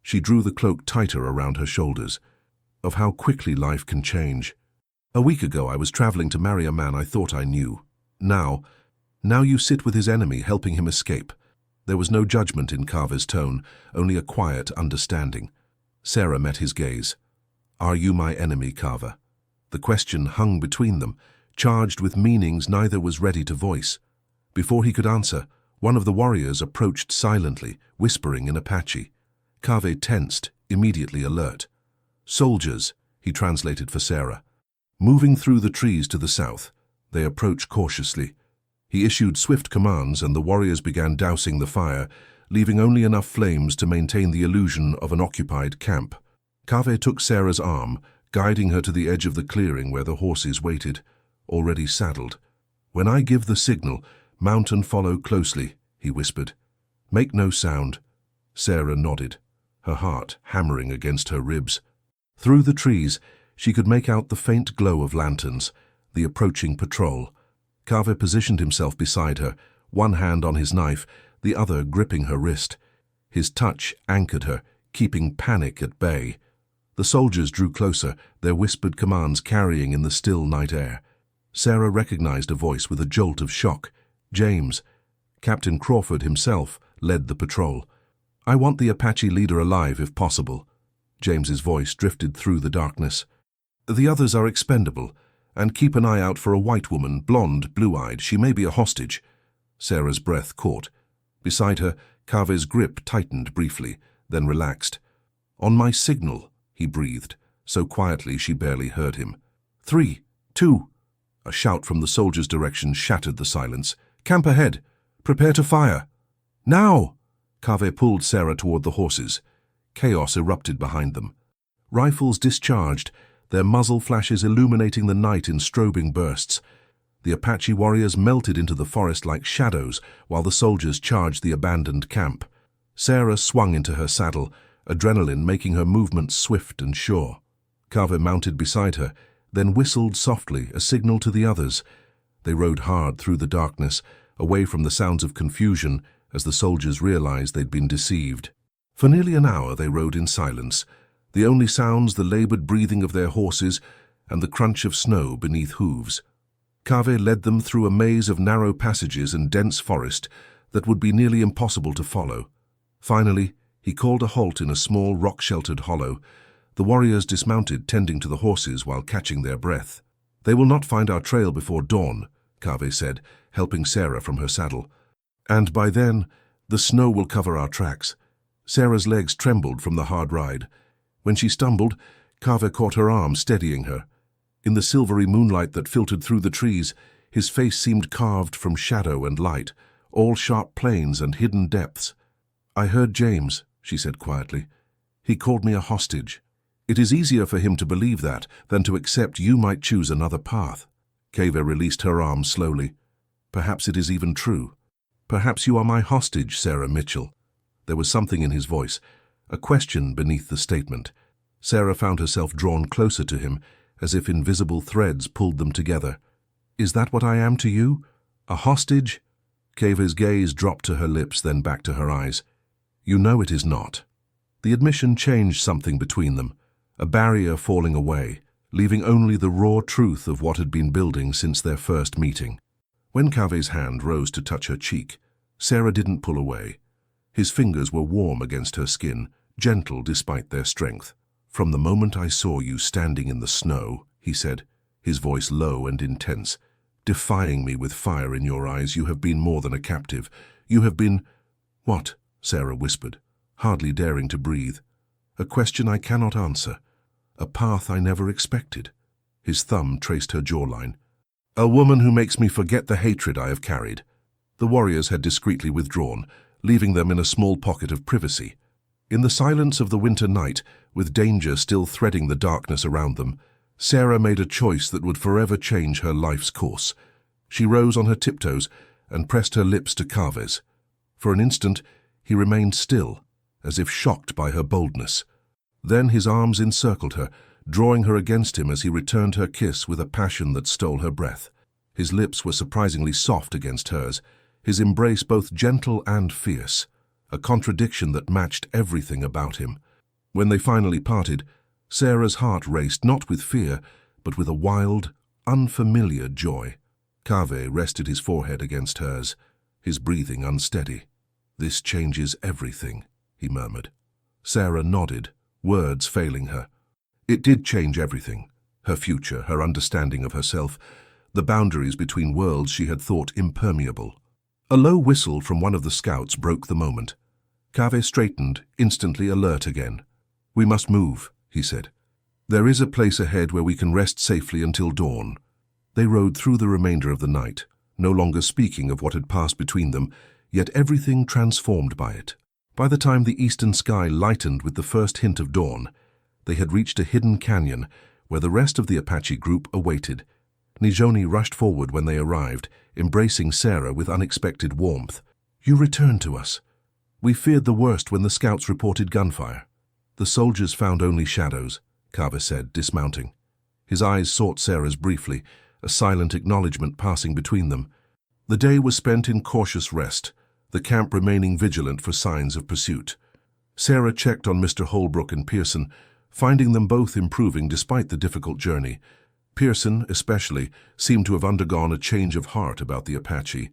She drew the cloak tighter around her shoulders. "Of how quickly life can change. A week ago I was traveling to marry a man I thought I knew. Now you sit with his enemy, helping him escape." There was no judgment in Kaveh's tone, only a quiet understanding. Sarah met his gaze. "Are you my enemy, Kaveh?" The question hung between them, charged with meanings neither was ready to voice. Before he could answer, one of the warriors approached silently, whispering in Apache. Kaveh tensed, immediately alert. "Soldiers," he translated for Sarah. Moving through the trees to the south, they approached cautiously. He issued swift commands and the warriors began dousing the fire, leaving only enough flames to maintain the illusion of an occupied camp. Kaveh took Sarah's arm, guiding her to the edge of the clearing where the horses waited, already saddled. "When I give the signal, mount and follow closely," he whispered. "Make no sound." Sarah nodded, her heart hammering against her ribs. Through the trees, she could make out the faint glow of lanterns, the approaching patrol. Kaveh positioned himself beside her, one hand on his knife, the other gripping her wrist. His touch anchored her, keeping panic at bay. The soldiers drew closer, their whispered commands carrying in the still night air. Sarah recognized a voice with a jolt of shock. James. Captain Crawford himself led the patrol. "I want the Apache leader alive if possible." James's voice drifted through the darkness. "The others are expendable, and keep an eye out for a white woman, blonde, blue-eyed. She may be a hostage." Sarah's breath caught. Beside her, Kaveh's grip tightened briefly, then relaxed. "On my signal," he breathed, so quietly she barely heard him. 3, 2. A shout from the soldiers' direction shattered the silence. "Camp ahead! Prepare to fire!" "Now!" Kaveh pulled Sarah toward the horses. Chaos erupted behind them. Rifles discharged, their muzzle flashes illuminating the night in strobing bursts. The Apache warriors melted into the forest like shadows while the soldiers charged the abandoned camp. Sarah swung into her saddle, adrenaline making her movements swift and sure. Carver mounted beside her, then whistled softly, a signal to the others. They rode hard through the darkness, away from the sounds of confusion as the soldiers realized they'd been deceived. For nearly an hour they rode in silence, the only sounds the labored breathing of their horses and the crunch of snow beneath hooves. Kaveh led them through a maze of narrow passages and dense forest that would be nearly impossible to follow. Finally, he called a halt in a small rock-sheltered hollow. The warriors dismounted, tending to the horses while catching their breath. "They will not find our trail before dawn," Kaveh said, helping Sarah from her saddle. "And by then, the snow will cover our tracks." Sarah's legs trembled from the hard ride. When she stumbled, Kaveh caught her arm, steadying her. In the silvery moonlight that filtered through the trees, his face seemed carved from shadow and light, all sharp planes and hidden depths. "I heard James," she said quietly. "He called me a hostage. It is easier for him to believe that than to accept you might choose another path." Kaveh released her arm slowly. "Perhaps it is even true. Perhaps you are my hostage, Sarah Mitchell." There was something in his voice, a question beneath the statement. Sarah found herself drawn closer to him, as if invisible threads pulled them together. "Is that what I am to you? A hostage?" Kaveh's gaze dropped to her lips, then back to her eyes. "You know it is not." The admission changed something between them, a barrier falling away, leaving only the raw truth of what had been building since their first meeting. When Kaveh's hand rose to touch her cheek, Sarah didn't pull away. His fingers were warm against her skin, gentle despite their strength. "From the moment I saw you standing in the snow," he said, his voice low and intense, "defying me with fire in your eyes, you have been more than a captive. You have been—" "What?" Sarah whispered, hardly daring to breathe. "A question I cannot answer. A path I never expected." His thumb traced her jawline. "A woman who makes me forget the hatred I have carried." The warriors had discreetly withdrawn, leaving them in a small pocket of privacy. In the silence of the winter night, with danger still threading the darkness around them, Sarah made a choice that would forever change her life's course. She rose on her tiptoes and pressed her lips to Kaveh's. For an instant, he remained still, as if shocked by her boldness. Then his arms encircled her, drawing her against him as he returned her kiss with a passion that stole her breath. His lips were surprisingly soft against hers, his embrace both gentle and fierce, a contradiction that matched everything about him. When they finally parted, Sarah's heart raced not with fear, but with a wild, unfamiliar joy. Kaveh rested his forehead against hers, his breathing unsteady. "This changes everything," he murmured. Sarah nodded, words failing her. It did change everything. Her future, her understanding of herself, the boundaries between worlds she had thought impermeable. A low whistle from one of the scouts broke the moment. Kaveh straightened, instantly alert again. "We must move," he said. "There is a place ahead where we can rest safely until dawn." They rode through the remainder of the night, no longer speaking of what had passed between them, yet everything transformed by it. By the time the eastern sky lightened with the first hint of dawn, they had reached a hidden canyon where the rest of the Apache group awaited. Nijoni rushed forward when they arrived, embracing Sarah with unexpected warmth. "You returned to us. We feared the worst when the scouts reported gunfire." "The soldiers found only shadows," Carver said, dismounting. His eyes sought Sarah's briefly, a silent acknowledgement passing between them. The day was spent in cautious rest, the camp remaining vigilant for signs of pursuit. Sarah checked on Mr. Holbrook and Pearson, finding them both improving despite the difficult journey. Pearson, especially, seemed to have undergone a change of heart about the Apache.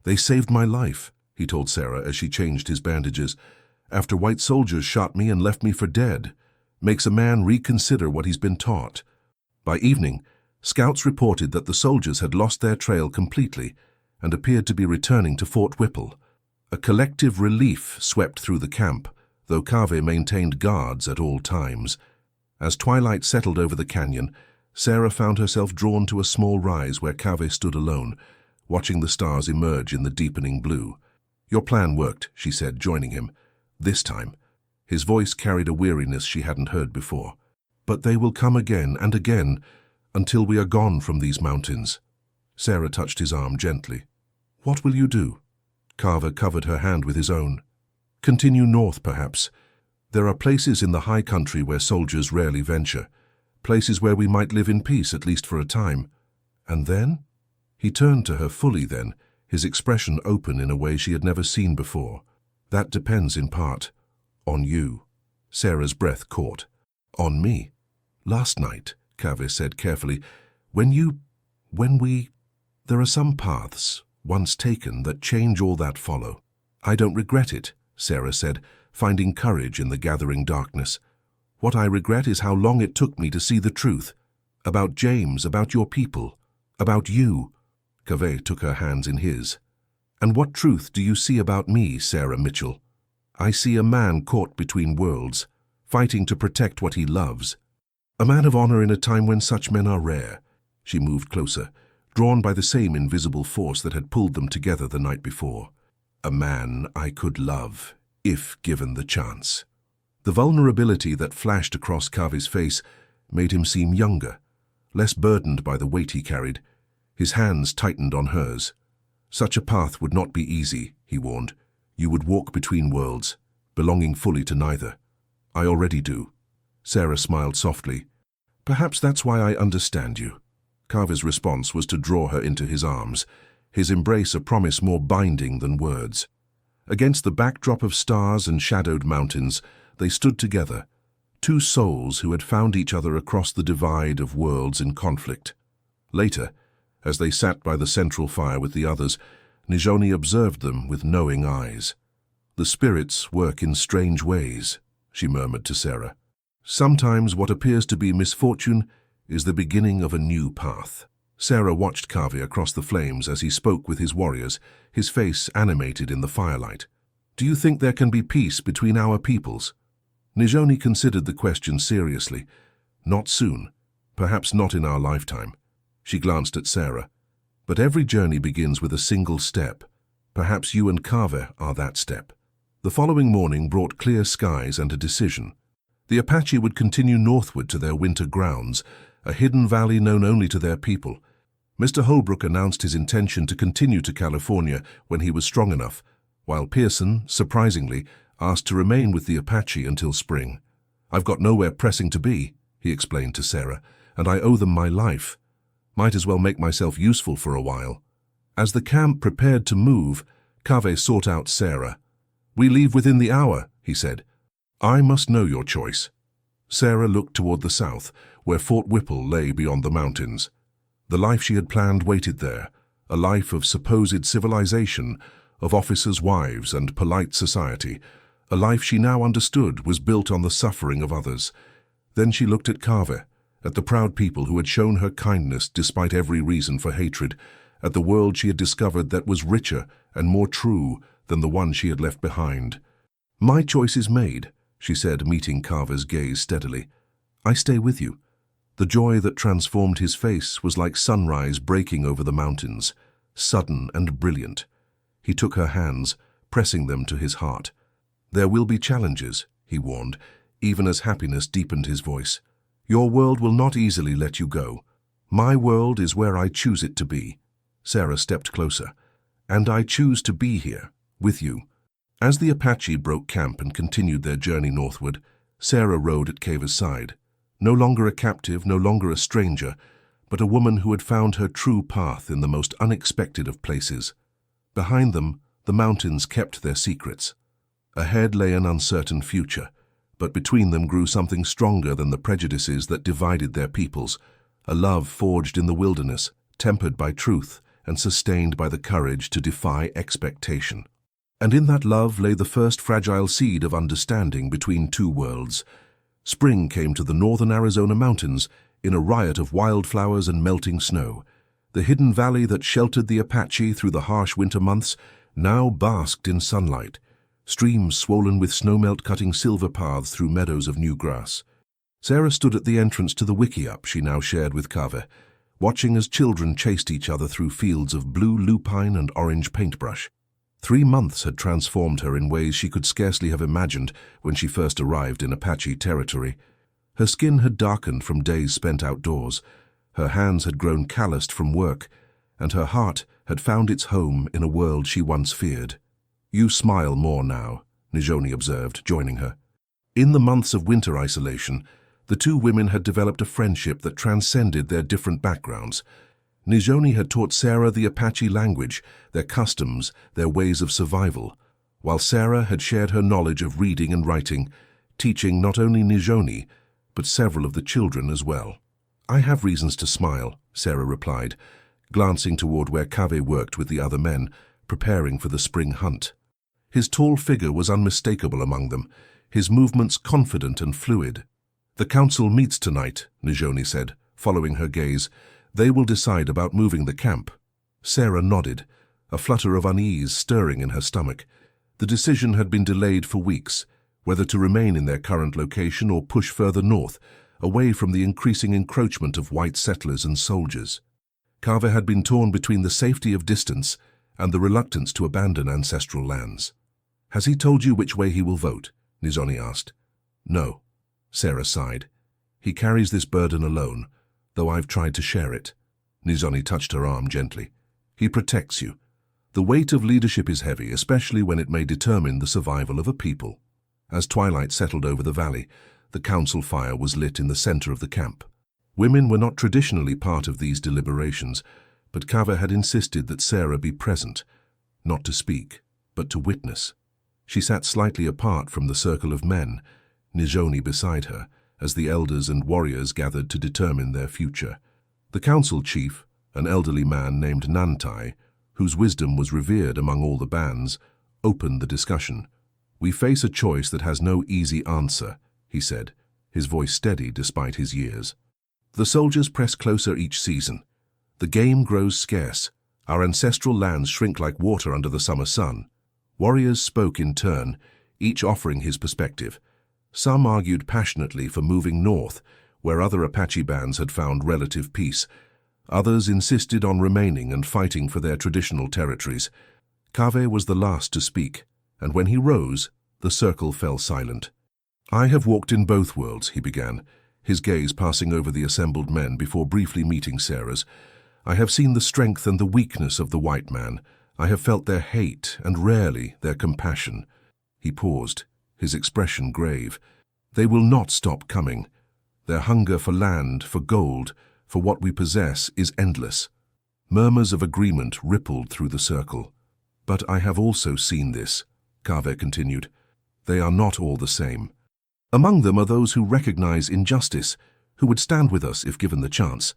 "They saved my life," he told Sarah as she changed his bandages. "After white soldiers shot me and left me for dead. Makes a man reconsider what he's been taught." By evening, scouts reported that the soldiers had lost their trail completely and appeared to be returning to Fort Whipple. A collective relief swept through the camp, though Kaveh maintained guards at all times. As twilight settled over the canyon, Sarah found herself drawn to a small rise where Kaveh stood alone, watching the stars emerge in the deepening blue. "Your plan worked," she said, joining him. "This time." His voice carried a weariness she hadn't heard before. "But they will come again and again, until we are gone from these mountains." Sarah touched his arm gently. "What will you do?" Carver covered her hand with his own. "Continue north, perhaps. There are places in the high country where soldiers rarely venture, places where we might live in peace, at least for a time. And then?" He turned to her fully then, his expression open in a way she had never seen before. "That depends in part on you." Sarah's breath caught. "On me?" "Last night," Kaveh said carefully, when we... There are some paths, once taken, that change all that follow." "I don't regret it," Sarah said, finding courage in the gathering darkness. "What I regret is how long it took me to see the truth. About James, about your people, about you." Kaveh took her hands in his. "And what truth do you see about me, Sarah Mitchell?" "I see a man caught between worlds, fighting to protect what he loves. A man of honor in a time when such men are rare." She moved closer, drawn by the same invisible force that had pulled them together the night before. "A man I could love, if given the chance." The vulnerability that flashed across Kaveh's face made him seem younger, less burdened by the weight he carried. His hands tightened on hers. "Such a path would not be easy," he warned. "You would walk between worlds, belonging fully to neither." "I already do." Sarah smiled softly. "Perhaps that's why I understand you." Carver's response was to draw her into his arms, his embrace a promise more binding than words. Against the backdrop of stars and shadowed mountains, they stood together, two souls who had found each other across the divide of worlds in conflict. Later, as they sat by the central fire with the others, Nijoni observed them with knowing eyes. "The spirits work in strange ways," she murmured to Sarah. "Sometimes what appears to be misfortune is the beginning of a new path." Sarah watched Kaveh across the flames as he spoke with his warriors, his face animated in the firelight. "Do you think there can be peace between our peoples?" Nijoni considered the question seriously. "Not soon. Perhaps not in our lifetime." She glanced at Sarah. "But every journey begins with a single step. Perhaps you and Kaveh are that step." The following morning brought clear skies and a decision. The Apache would continue northward to their winter grounds, a hidden valley known only to their people. Mr. Holbrook announced his intention to continue to California when he was strong enough, while Pearson, surprisingly, asked to remain with the Apache until spring. "I've got nowhere pressing to be," he explained to Sarah, "and I owe them my life. Might as well make myself useful for a while." As the camp prepared to move, Kaveh sought out Sarah. "We leave within the hour," he said. "I must know your choice." Sarah looked toward the south, where Fort Whipple lay beyond the mountains. The life she had planned waited there, a life of supposed civilization, of officers' wives and polite society, a life she now understood was built on the suffering of others. Then she looked at Carver, at the proud people who had shown her kindness despite every reason for hatred, at the world she had discovered that was richer and more true than the one she had left behind. "My choice is made," she said, meeting Carver's gaze steadily. "I stay with you." The joy that transformed his face was like sunrise breaking over the mountains, sudden and brilliant. He took her hands, pressing them to his heart. "There will be challenges," he warned, even as happiness deepened his voice. "Your world will not easily let you go. My world is where I choose it to be. Sarah stepped closer. And I choose to be here, with you. As the Apache broke camp and continued their journey northward, Sarah rode at Kaveh's side. No longer a captive, no longer a stranger, but a woman who had found her true path in the most unexpected of places. Behind them, the mountains kept their secrets. Ahead lay an uncertain future, but between them grew something stronger than the prejudices that divided their peoples, a love forged in the wilderness, tempered by truth, and sustained by the courage to defy expectation. And in that love lay the first fragile seed of understanding between two worlds. Spring came to the northern Arizona mountains in a riot of wildflowers and melting snow. The hidden valley that sheltered the Apache through the harsh winter months now basked in sunlight, streams swollen with snowmelt cutting silver paths through meadows of new grass. Sarah stood at the entrance to the wickiup she now shared with Kaveh, watching as children chased each other through fields of blue lupine and orange paintbrush. 3 months had transformed her in ways she could scarcely have imagined when she first arrived in Apache territory. Her skin had darkened from days spent outdoors, her hands had grown calloused from work, and her heart had found its home in a world she once feared. You smile more now, Nijoni observed, joining her. In the months of winter isolation, the two women had developed a friendship that transcended their different backgrounds. Nijoni had taught Sarah the Apache language, their customs, their ways of survival, while Sarah had shared her knowledge of reading and writing, teaching not only Nijoni, but several of the children as well. I have reasons to smile, Sarah replied, glancing toward where Kaveh worked with the other men, preparing for the spring hunt. His tall figure was unmistakable among them, his movements confident and fluid. The council meets tonight, Nijoni said, following her gaze. They will decide about moving the camp. Sarah nodded, a flutter of unease stirring in her stomach. The decision had been delayed for weeks, whether to remain in their current location or push further north, away from the increasing encroachment of white settlers and soldiers. Carver had been torn between the safety of distance and the reluctance to abandon ancestral lands. Has he told you which way he will vote? Nijoni asked. No, Sarah sighed. He carries this burden alone, though I've tried to share it. Nijoni touched her arm gently. He protects you. The weight of leadership is heavy, especially when it may determine the survival of a people. As twilight settled over the valley, the council fire was lit in the center of the camp. Women were not traditionally part of these deliberations, but Kaveh had insisted that Sarah be present, not to speak, but to witness. She sat slightly apart from the circle of men, Nijoni beside her, as the elders and warriors gathered to determine their future. The council chief, an elderly man named Nantai, whose wisdom was revered among all the bands, opened the discussion. We face a choice that has no easy answer, he said, his voice steady despite his years. The soldiers press closer each season. The game grows scarce. Our ancestral lands shrink like water under the summer sun. Warriors spoke in turn, each offering his perspective. Some argued passionately for moving north, where other Apache bands had found relative peace. Others insisted on remaining and fighting for their traditional territories. Kaveh was the last to speak, and when he rose, the circle fell silent. I have walked in both worlds, he began, his gaze passing over the assembled men before briefly meeting Sarah's. I have seen the strength and the weakness of the white man. I have felt their hate and rarely their compassion. He paused, his expression grave. They will not stop coming. Their hunger for land, for gold, for what we possess is endless. Murmurs of agreement rippled through the circle. But I have also seen this, Kaveh continued. They are not all the same. Among them are those who recognize injustice, who would stand with us if given the chance.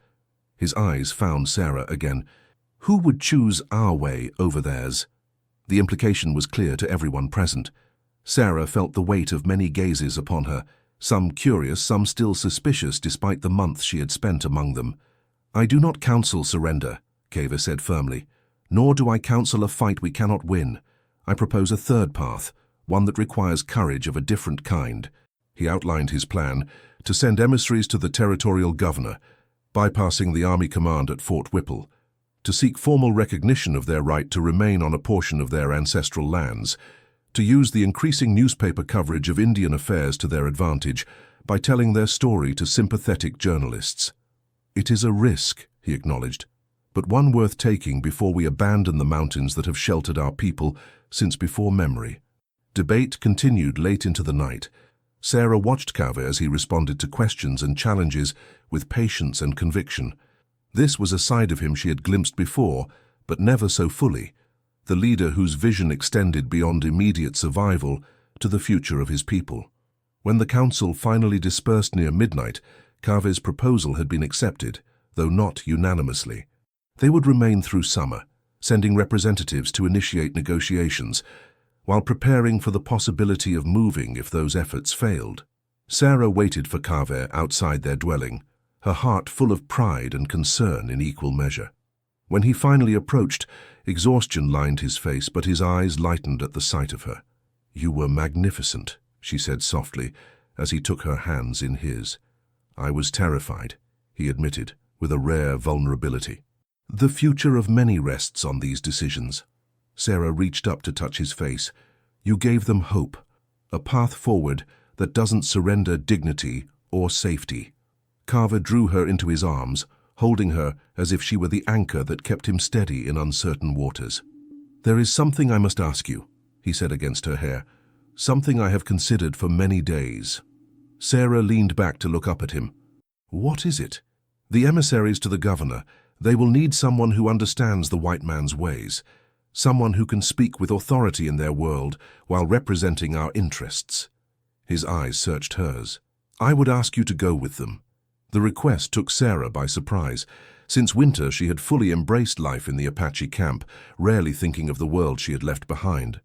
His eyes found Sarah again. Who would choose our way over theirs? The implication was clear to everyone present. Sarah felt the weight of many gazes upon her, some curious, some still suspicious despite the months she had spent among them. I do not counsel surrender, Kaveh said firmly, nor do I counsel a fight we cannot win. I propose a third path, one that requires courage of a different kind. He outlined his plan to send emissaries to the territorial governor, bypassing the army command at Fort Whipple, to seek formal recognition of their right to remain on a portion of their ancestral lands, to use the increasing newspaper coverage of Indian affairs to their advantage by telling their story to sympathetic journalists. It is a risk, he acknowledged, but one worth taking before we abandon the mountains that have sheltered our people since before memory. Debate continued late into the night. Sarah watched Kaveh as he responded to questions and challenges with patience and conviction. This was a side of him she had glimpsed before, but never so fully, the leader whose vision extended beyond immediate survival to the future of his people. When the council finally dispersed near midnight, Kaveh's proposal had been accepted, though not unanimously. They would remain through summer, sending representatives to initiate negotiations, while preparing for the possibility of moving if those efforts failed. Sarah waited for Kaveh outside their dwelling, her heart full of pride and concern in equal measure. When he finally approached, exhaustion lined his face, but his eyes lightened at the sight of her. "You were magnificent," she said softly, as he took her hands in his. "I was terrified," he admitted, with a rare vulnerability. "The future of many rests on these decisions." Sarah reached up to touch his face. "You gave them hope, a path forward that doesn't surrender dignity or safety." Carver drew her into his arms, holding her as if she were the anchor that kept him steady in uncertain waters. "There is something I must ask you," he said against her hair, "something I have considered for many days." Sarah leaned back to look up at him. "What is it?" "The emissaries to the governor, they will need someone who understands the white man's ways, someone who can speak with authority in their world while representing our interests." His eyes searched hers. "I would ask you to go with them." The request took Sarah by surprise. Since winter, she had fully embraced life in the Apache camp, rarely thinking of the world she had left behind.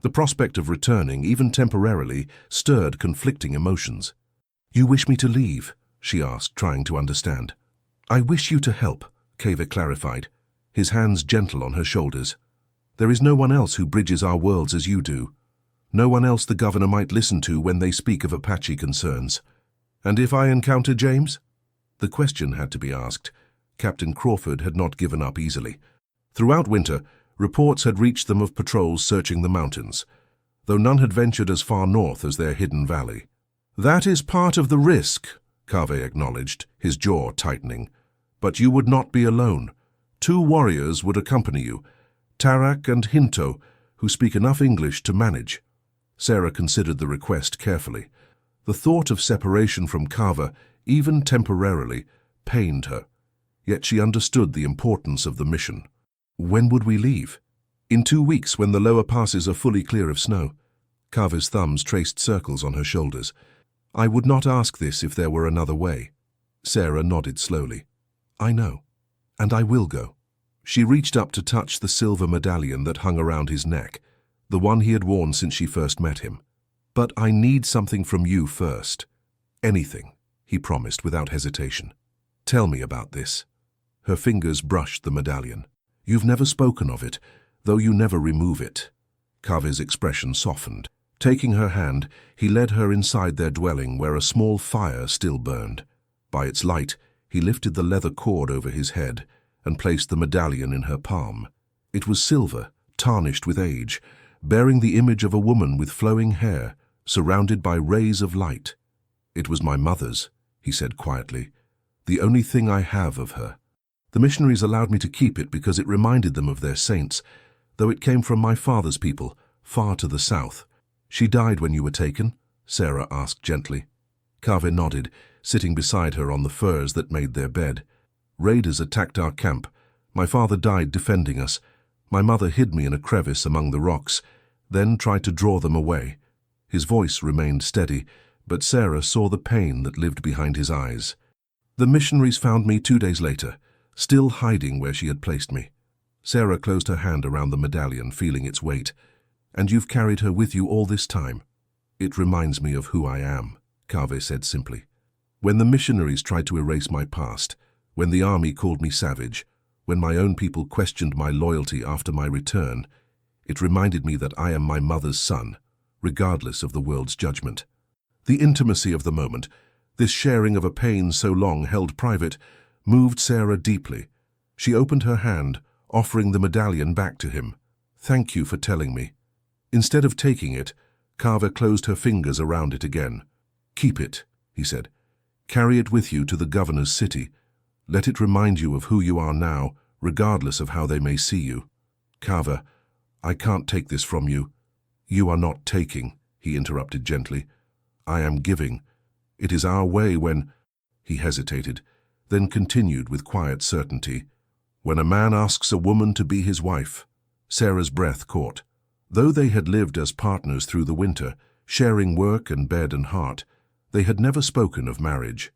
The prospect of returning, even temporarily, stirred conflicting emotions. "You wish me to leave?" she asked, trying to understand. "I wish you to help," Kaveh clarified, his hands gentle on her shoulders. "There is no one else who bridges our worlds as you do. No one else the governor might listen to when they speak of Apache concerns." "And if I encounter James?" The question had to be asked. Captain Crawford had not given up easily. Throughout winter, reports had reached them of patrols searching the mountains, though none had ventured as far north as their hidden valley. "That is part of the risk," Kaveh acknowledged, his jaw tightening. "But you would not be alone. 2 warriors would accompany you, Tarak and Hinto, who speak enough English to manage." Sarah considered the request carefully. The thought of separation from Carver, even temporarily, pained her. Yet she understood the importance of the mission. "When would we leave?" "In 2 weeks, when the lower passes are fully clear of snow." Kaveh's thumbs traced circles on her shoulders. "I would not ask this if there were another way." Sarah nodded slowly. "I know, and I will go." She reached up to touch the silver medallion that hung around his neck, the one he had worn since she first met him. "But I need something from you first." "Anything," he promised without hesitation. "Tell me about this." Her fingers brushed the medallion. "You've never spoken of it, though you never remove it." Kaveh's expression softened. Taking her hand, he led her inside their dwelling where a small fire still burned. By its light, he lifted the leather cord over his head and placed the medallion in her palm. It was silver, tarnished with age, bearing the image of a woman with flowing hair, surrounded by rays of light. "It was my mother's," he said quietly. "The only thing I have of her. The missionaries allowed me to keep it because it reminded them of their saints, though it came from my father's people, far to the south." "She died when you were taken?" Sarah asked gently. Kaveh nodded, sitting beside her on the furs that made their bed. "Raiders attacked our camp. My father died defending us. My mother hid me in a crevice among the rocks, then tried to draw them away." His voice remained steady, but Sarah saw the pain that lived behind his eyes. "The missionaries found me 2 days later, still hiding where she had placed me." Sarah closed her hand around the medallion, feeling its weight. "And you've carried her with you all this time?" "It reminds me of who I am," Kaveh said simply. "When the missionaries tried to erase my past, when the army called me savage, when my own people questioned my loyalty after my return, it reminded me that I am my mother's son, regardless of the world's judgment." The intimacy of the moment, this sharing of a pain so long held private, moved Sarah deeply. She opened her hand, offering the medallion back to him. "Thank you for telling me." Instead of taking it, Carver closed her fingers around it again. "Keep it," he said. "Carry it with you to the governor's city. Let it remind you of who you are now, regardless of how they may see you. Kaveh, I can't take this from you. You are not taking, he interrupted gently. I am giving. It is our way when... He hesitated, then continued with quiet certainty. When a man asks a woman to be his wife. Sarah's breath caught. Though they had lived as partners through the winter, sharing work and bed and heart, they had never spoken of marriage.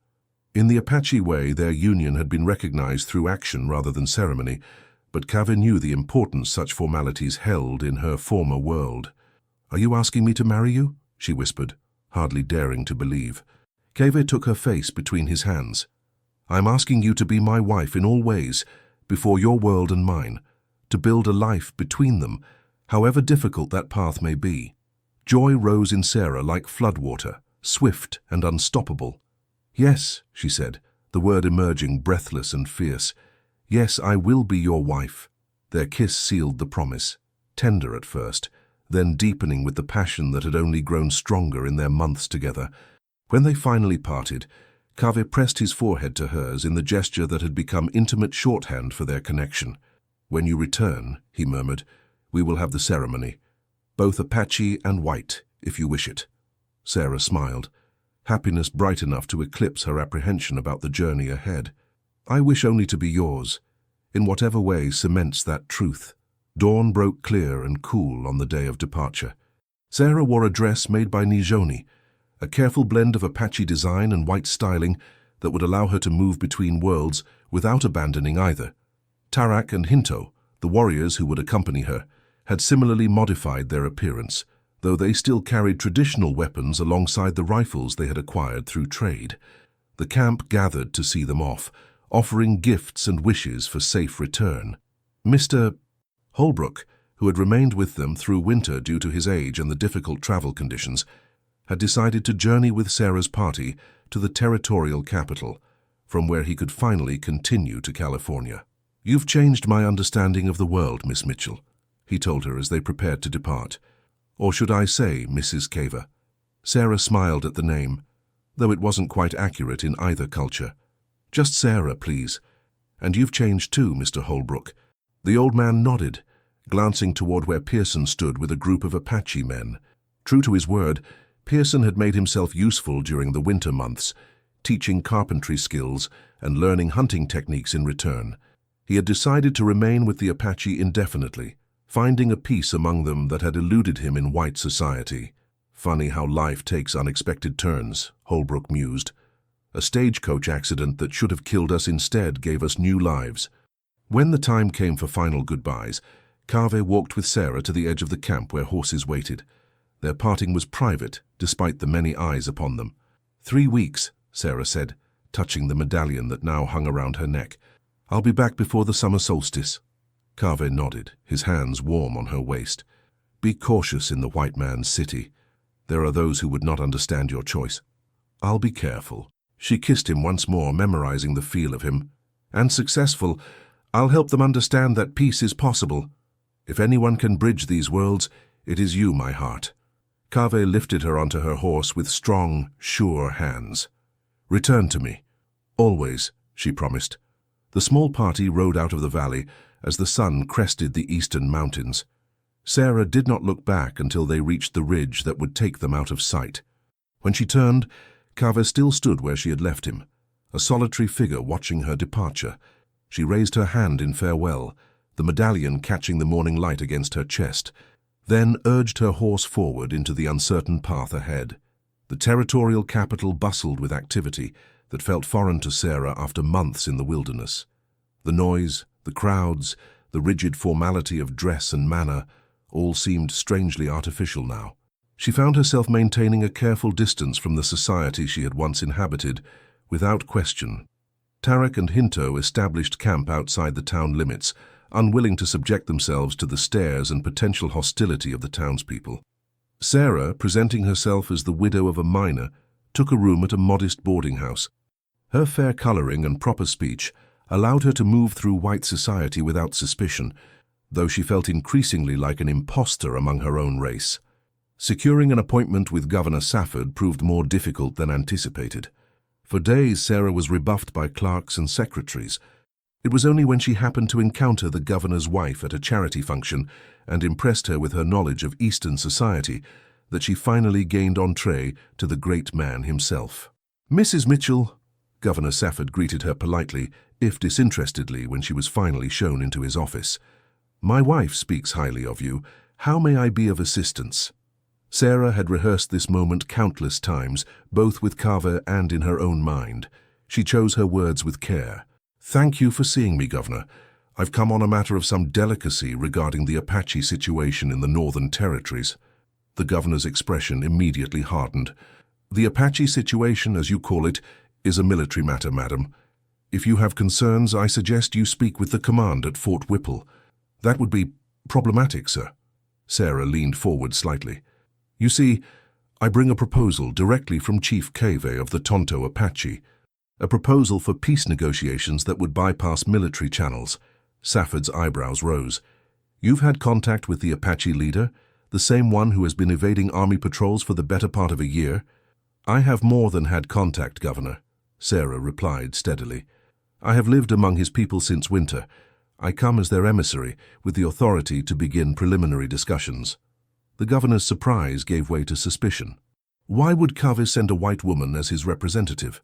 In the Apache way, their union had been recognized through action rather than ceremony, but Kaveh knew the importance such formalities held in her former world. Are you asking me to marry you? She whispered, hardly daring to believe. Kaveh took her face between his hands. I'm asking you to be my wife in all ways, before your world and mine, to build a life between them, however difficult that path may be. Joy rose in Sarah like floodwater, swift and unstoppable. Yes, she said, the word emerging breathless and fierce. Yes, I will be your wife. Their kiss sealed the promise, tender at first, then deepening with the passion that had only grown stronger in their months together. When they finally parted, Kaveh pressed his forehead to hers in the gesture that had become intimate shorthand for their connection. When you return, he murmured, we will have the ceremony. Both Apache and white, if you wish it. Sarah smiled, happiness bright enough to eclipse her apprehension about the journey ahead. I wish only to be yours, in whatever way cements that truth. Dawn broke clear and cool on the day of departure. Sarah wore a dress made by Nijoni, a careful blend of Apache design and white styling that would allow her to move between worlds without abandoning either. Tarak and Hinto, the warriors who would accompany her, had similarly modified their appearance, though they still carried traditional weapons alongside the rifles they had acquired through trade. The camp gathered to see them off, offering gifts and wishes for safe return. Mr. Holbrook, who had remained with them through winter due to his age and the difficult travel conditions, had decided to journey with Sarah's party to the territorial capital, from where he could finally continue to California. You've changed my understanding of the world, Miss Mitchell, he told her as they prepared to depart. Or should I say, Mrs. Kaveh? Sarah smiled at the name, though it wasn't quite accurate in either culture. Just Sarah, please. And you've changed too, Mr. Holbrook. The old man nodded, glancing toward where Pearson stood with a group of Apache men. True to his word, Pearson had made himself useful during the winter months, teaching carpentry skills and learning hunting techniques in return. He had decided to remain with the Apache indefinitely, finding a peace among them that had eluded him in white society. Funny how life takes unexpected turns, Holbrook mused. A stagecoach accident that should have killed us instead gave us new lives. When the time came for final goodbyes, Kaveh walked with Sarah to the edge of the camp where horses waited. Their parting was private, despite the many eyes upon them. 3 weeks, Sarah said, touching the medallion that now hung around her neck. I'll be back before the summer solstice. Kaveh nodded, his hands warm on her waist. Be cautious in the white man's city. There are those who would not understand your choice. I'll be careful. She kissed him once more, memorizing the feel of him. And successful, I'll help them understand that peace is possible. If anyone can bridge these worlds, it is you, my heart. Kaveh lifted her onto her horse with strong, sure hands. Return to me. Always, she promised. The small party rode out of the valley as the sun crested the eastern mountains. Sarah did not look back until they reached the ridge that would take them out of sight. When she turned, Kaveh still stood where she had left him, a solitary figure watching her departure. She raised her hand in farewell, the medallion catching the morning light against her chest, then urged her horse forward into the uncertain path ahead. The territorial capital bustled with activity that felt foreign to Sarah after months in the wilderness. The noise, the crowds, the rigid formality of dress and manner, all seemed strangely artificial now. She found herself maintaining a careful distance from the society she had once inhabited, without question. Tarak and Hinto established camp outside the town limits, unwilling to subject themselves to the stares and potential hostility of the townspeople. Sarah, presenting herself as the widow of a miner, took a room at a modest boarding house. Her fair coloring and proper speech allowed her to move through white society without suspicion, though she felt increasingly like an imposter among her own race. Securing an appointment with Governor Safford proved more difficult than anticipated. For days, Sarah was rebuffed by clerks and secretaries. It was only when she happened to encounter the governor's wife at a charity function and impressed her with her knowledge of Eastern society that she finally gained entree to the great man himself. "Mrs. Mitchell," Governor Safford greeted her politely, if disinterestedly, when she was finally shown into his office. "My wife speaks highly of you. How may I be of assistance?" Sarah had rehearsed this moment countless times, both with Carver and in her own mind. She chose her words with care. "Thank you for seeing me, Governor. I've come on a matter of some delicacy regarding the Apache situation in the Northern Territories." The governor's expression immediately hardened. "The Apache situation, as you call it, is a military matter, madam. If you have concerns, I suggest you speak with the command at Fort Whipple. That would be problematic, sir." Sarah leaned forward slightly. "You see, I bring a proposal directly from Chief Kaveh of the Tonto Apache. A proposal for peace negotiations that would bypass military channels." Safford's eyebrows rose. "You've had contact with the Apache leader, the same one who has been evading army patrols for the better part of a year?" "I have more than had contact, Governor," Sarah replied steadily. "I have lived among his people since winter. I come as their emissary, with the authority to begin preliminary discussions." The governor's surprise gave way to suspicion. "Why would Kaveh send a white woman as his representative?"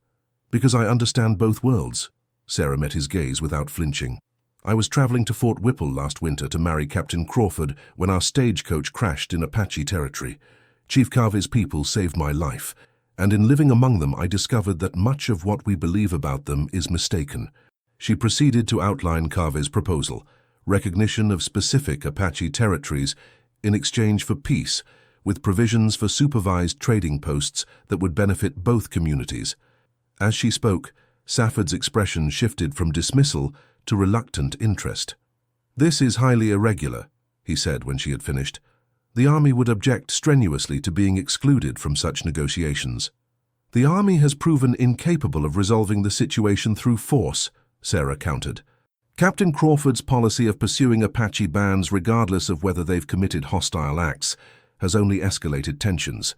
"Because I understand both worlds." Sarah met his gaze without flinching. "I was traveling to Fort Whipple last winter to marry Captain Crawford when our stagecoach crashed in Apache territory. Chief Kaveh's people saved my life, and in living among them I discovered that much of what we believe about them is mistaken." She proceeded to outline Kaveh's proposal: recognition of specific Apache territories in exchange for peace, with provisions for supervised trading posts that would benefit both communities. As she spoke, Safford's expression shifted from dismissal to reluctant interest. "This is highly irregular," he said when she had finished. "The Army would object strenuously to being excluded from such negotiations." "The Army has proven incapable of resolving the situation through force," Sarah countered. "Captain Crawford's policy of pursuing Apache bands regardless of whether they've committed hostile acts has only escalated tensions.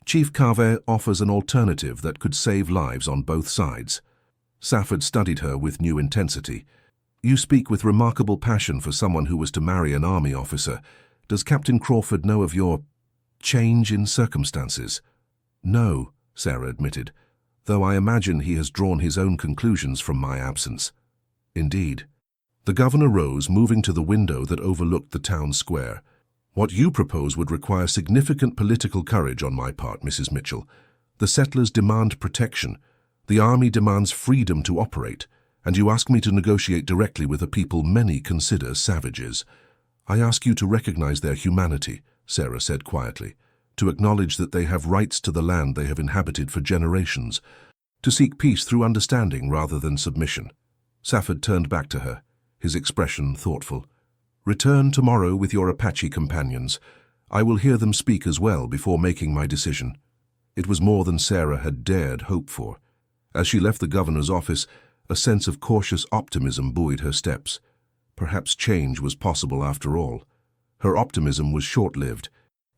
Chief Kaveh offers an alternative that could save lives on both sides." Safford studied her with new intensity. "You speak with remarkable passion for someone who was to marry an army officer. Does Captain Crawford know of your change in circumstances?" "No," Sarah admitted, "though I imagine he has drawn his own conclusions from my absence." "Indeed." The governor rose, moving to the window that overlooked the town square. "What you propose would require significant political courage on my part, Mrs. Mitchell. The settlers demand protection. The army demands freedom to operate, and you ask me to negotiate directly with a people many consider savages. I ask you to recognize their humanity," Sarah said quietly, "to acknowledge that they have rights to the land they have inhabited for generations, to seek peace through understanding rather than submission." Safford turned back to her, his expression thoughtful. "Return tomorrow with your Apache companions. I will hear them speak as well before making my decision." It was more than Sarah had dared hope for. As she left the governor's office, a sense of cautious optimism buoyed her steps. Perhaps change was possible after all. Her optimism was short-lived.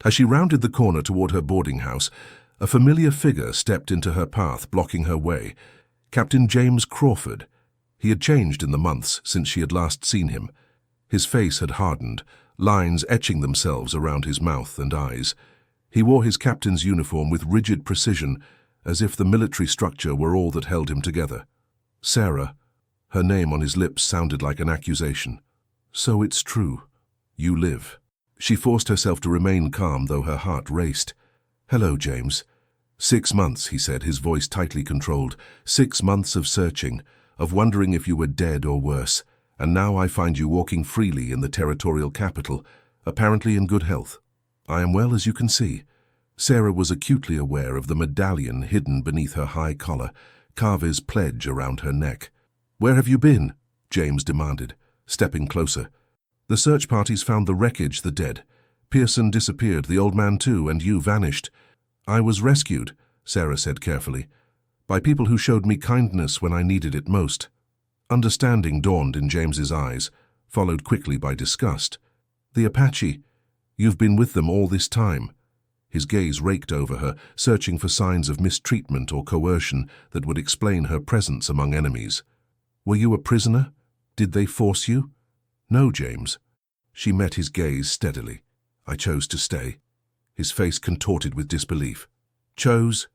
As she rounded the corner toward her boarding house, a familiar figure stepped into her path, blocking her way. Captain James Crawford. He had changed in the months since she had last seen him. His face had hardened, lines etching themselves around his mouth and eyes. He wore his captain's uniform with rigid precision, as if the military structure were all that held him together. "Sarah," her name on his lips sounded like an accusation. "So it's true. You live." She forced herself to remain calm, though her heart raced. "Hello, James." 6 months, he said, his voice tightly controlled. 6 months of searching, of wondering if you were dead or worse, and now I find you walking freely in the territorial capital, apparently in good health. I am well, as you can see." Sarah was acutely aware of the medallion hidden beneath her high collar, Kaveh's pledge around her neck. "Where have you been?" James demanded, stepping closer. "The search parties found the wreckage, the dead. Pearson disappeared, the old man too, and you vanished." "I was rescued," Sarah said carefully, "by people who showed me kindness when I needed it most." Understanding dawned in James's eyes, followed quickly by disgust. "The Apache. You've been with them all this time." His gaze raked over her, searching for signs of mistreatment or coercion that would explain her presence among enemies. "Were you a prisoner? Did they force you?" "No, James." She met his gaze steadily. "I chose to stay." His face contorted with disbelief. "Chose?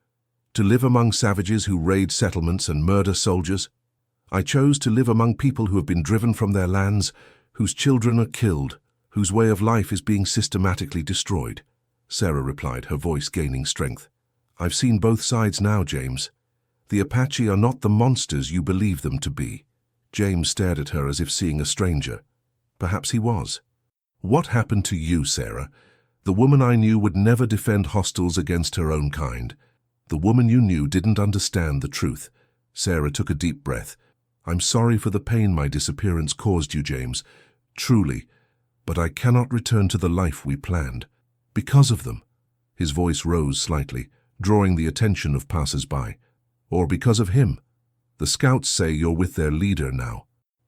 To live among savages who raid settlements and murder soldiers? I chose to live among people who have been driven from their lands, whose children are killed, whose way of life is being systematically destroyed," Sarah replied, her voice gaining strength. "I've seen both sides now, James. The Apache are not the monsters you believe them to be." James stared at her as if seeing a stranger. Perhaps he was. "What happened to you, Sarah? The woman I knew would never defend hostiles against her own kind. The woman you knew didn't understand the truth." Sarah took a deep breath. "I'm sorry for the pain my disappearance caused you, James. Truly. But I cannot return to the life we planned. Because of them." His voice rose slightly, drawing the attention of passers-by. "Or because of him. The scouts say you're with their leader now.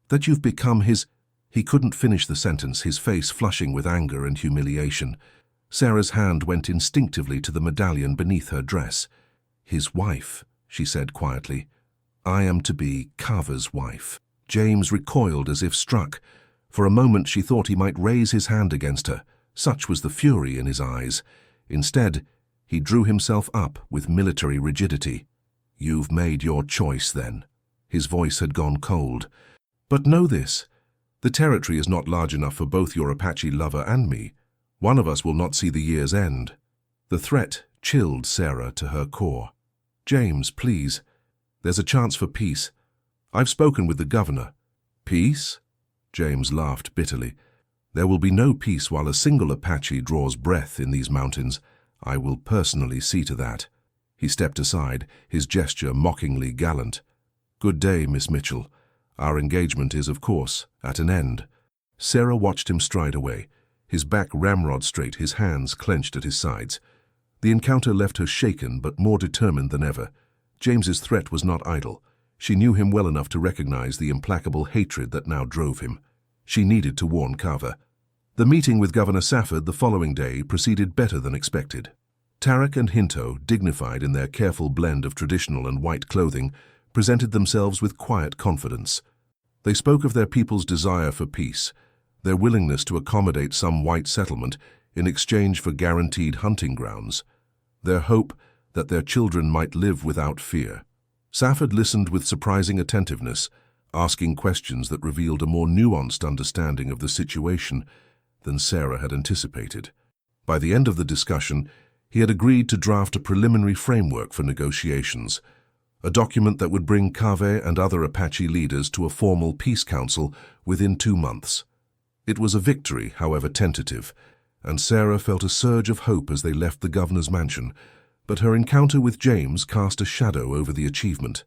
That you've become his—" He couldn't finish the sentence, his face flushing with anger and humiliation. Sarah's hand went instinctively to the medallion beneath her dress. "His wife," she said quietly. "I am to be Kaveh's wife." James recoiled as if struck. For a moment she thought he might raise his hand against her. Such was the fury in his eyes. Instead, he drew himself up with military rigidity. "You've made your choice, then." His voice had gone cold. "But know this. The territory is not large enough for both your Apache lover and me. One of us will not see the year's end." The threat chilled Sarah to her core. "James, please. There's a chance for peace. I've spoken with the governor." "Peace?" James laughed bitterly. "There will be no peace while a single Apache draws breath in these mountains. I will personally see to that." He stepped aside, his gesture mockingly gallant. "Good day, Miss Mitchell. Our engagement is, of course, at an end." Sarah watched him stride away, his back ramrod straight, his hands clenched at his sides. The encounter left her shaken but more determined than ever. James's threat was not idle. She knew him well enough to recognize the implacable hatred that now drove him. She needed to warn Carver. The meeting with Governor Safford the following day proceeded better than expected. Tarek and Hinto, dignified in their careful blend of traditional and white clothing, presented themselves with quiet confidence. They spoke of their people's desire for peace, their willingness to accommodate some white settlement in exchange for guaranteed hunting grounds, their hope that their children might live without fear. Safford listened with surprising attentiveness, asking questions that revealed a more nuanced understanding of the situation than Sarah had anticipated. By the end of the discussion, he had agreed to draft a preliminary framework for negotiations, a document that would bring Kaveh and other Apache leaders to a formal peace council within 2 months. It was a victory, however tentative, and Sarah felt a surge of hope as they left the governor's mansion, but her encounter with James cast a shadow over the achievement.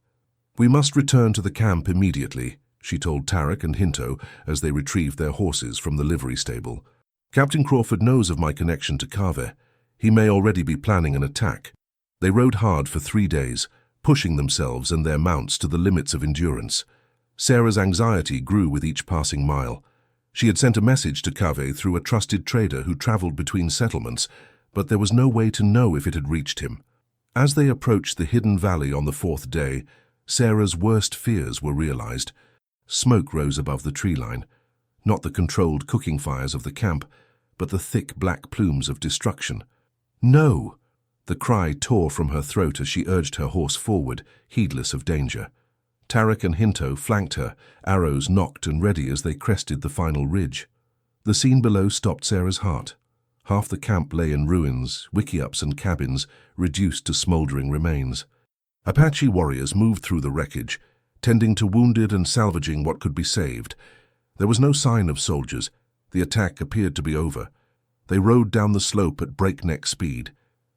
"We must return to the camp immediately," she told Tarek and Hinto as they retrieved their horses from the livery stable. "Captain Crawford knows of my connection to Kaveh. He may already be planning an attack." They rode hard for 3 days, pushing themselves and their mounts to the limits of endurance. Sarah's anxiety grew with each passing mile. She had sent a message to Kaveh through a trusted trader who traveled between settlements, but there was no way to know if it had reached him. As they approached the hidden valley on the 4th day, Sarah's worst fears were realized. Smoke rose above the tree line, not the controlled cooking fires of the camp, but the thick black plumes of destruction. "No!" The cry tore from her throat as she urged her horse forward, heedless of danger. Tarek and Hinto flanked her, arrows nocked and ready as they crested the final ridge. The scene below stopped Sarah's heart. Half the camp lay in ruins, wickiups and cabins reduced to smoldering remains. Apache warriors moved through the wreckage, tending to wounded and salvaging what could be saved. There was no sign of soldiers. The attack appeared to be over. They rode down the slope at breakneck speed.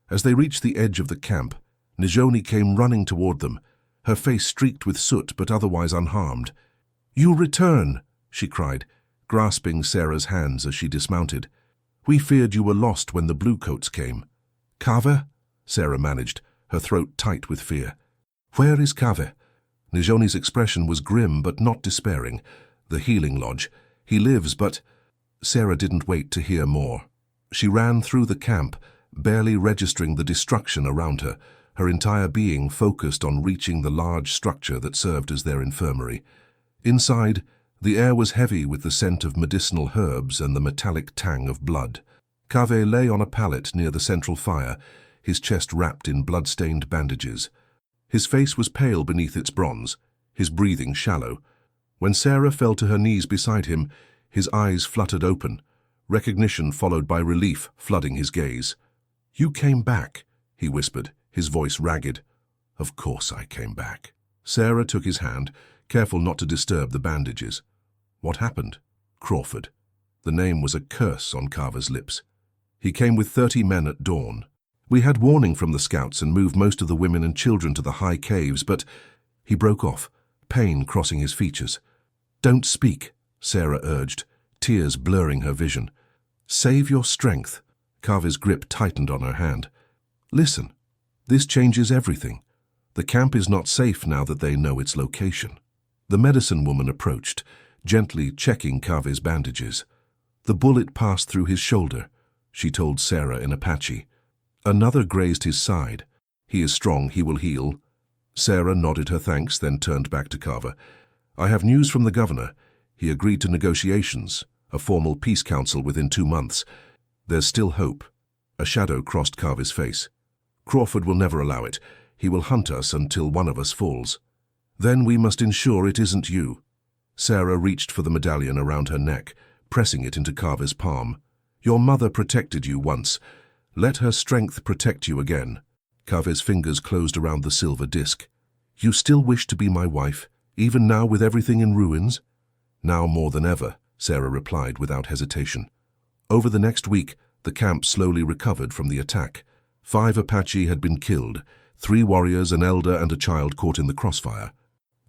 As they reached the edge of the camp, Njoni came running toward them, her face streaked with soot but otherwise unharmed. "You return!" she cried, grasping Sarah's hands as she dismounted. "We feared you were lost when the bluecoats came." "Kaveh?" Sarah managed, her throat tight with fear. "Where is Kaveh?" Njoni's expression was grim but not despairing. "The healing lodge. He lives, but—" Sarah didn't wait to hear more. She ran through the camp, barely registering the destruction around her, her entire being focused on reaching the large structure that served as their infirmary. Inside, the air was heavy with the scent of medicinal herbs and the metallic tang of blood. Kaveh lay on a pallet near the central fire, his chest wrapped in blood-stained bandages. His face was pale beneath its bronze, his breathing shallow. When Sarah fell to her knees beside him, his eyes fluttered open, recognition followed by relief flooding his gaze. "You came back," he whispered, his voice ragged. "Of course I came back." Sarah took his hand, careful not to disturb the bandages. "What happened?" "Crawford." The name was a curse on Carver's lips. "He came with 30 men at dawn. We had warning from the scouts and moved most of the women and children to the high caves, but—" He broke off, pain crossing his features. "Don't speak," Sarah urged, tears blurring her vision. "Save your strength." Carver's grip tightened on her hand. "Listen, this changes everything. The camp is not safe now that they know its location." The medicine woman approached, gently checking Kave's bandages. "The bullet passed through his shoulder," she told Sarah in Apache. "Another grazed his side. He is strong, he will heal." Sarah nodded her thanks, then turned back to Carver. "I have news from the governor. He agreed to negotiations, a formal peace council within 2 months. There's still hope." A shadow crossed Carver's face. "Crawford will never allow it. He will hunt us until one of us falls. Then we must ensure it isn't you." Sarah reached for the medallion around her neck, pressing it into Carver's palm. "Your mother protected you once. Let her strength protect you again." Kave's fingers closed around the silver disc. "You still wish to be my wife, even now with everything in ruins?" "Now more than ever," Sarah replied without hesitation. Over the next week, the camp slowly recovered from the attack. 5 Apache had been killed, 3 warriors, an elder and a child caught in the crossfire.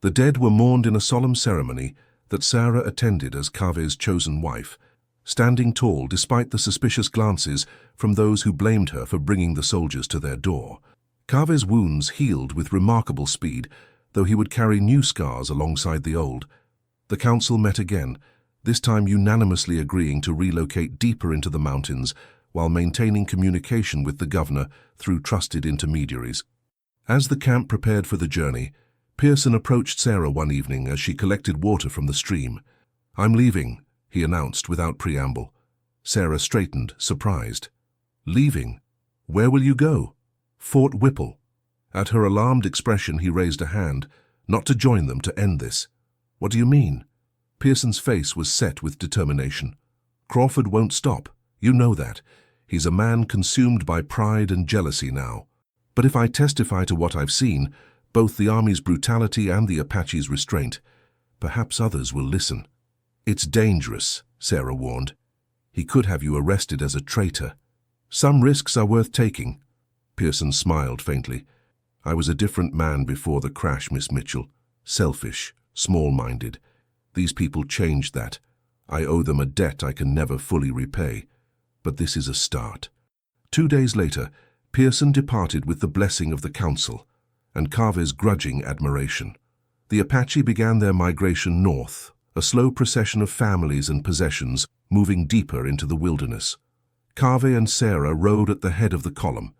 The dead were mourned in a solemn ceremony that Sarah attended as Kave's chosen wife, standing tall despite the suspicious glances from those who blamed her for bringing the soldiers to their door. Kave's wounds healed with remarkable speed, though he would carry new scars alongside the old. The council met again, this time unanimously agreeing to relocate deeper into the mountains while maintaining communication with the governor through trusted intermediaries. As the camp prepared for the journey, Pearson approached Sarah one evening as she collected water from the stream. "I'm leaving," he announced without preamble. Sarah straightened, surprised. "Leaving? Where will you go?" "Fort Whipple." At her alarmed expression, he raised a hand, "Not to join them, to end this." "What do you mean?" Pearson's face was set with determination. "Crawford won't stop. You know that. He's a man consumed by pride and jealousy now. But if I testify to what I've seen, both the Army's brutality and the Apache's restraint, perhaps others will listen." "It's dangerous," Sarah warned. "He could have you arrested as a traitor." "Some risks are worth taking." Pearson smiled faintly. "I was a different man before the crash, Miss Mitchell. Selfish, small-minded. These people changed that. I owe them a debt I can never fully repay. But this is a start." 2 days later, Pearson departed with the blessing of the council and Kave's grudging admiration. The Apache began their migration north, a slow procession of families and possessions moving deeper into the wilderness. Kaveh and Sarah rode at the head of the column,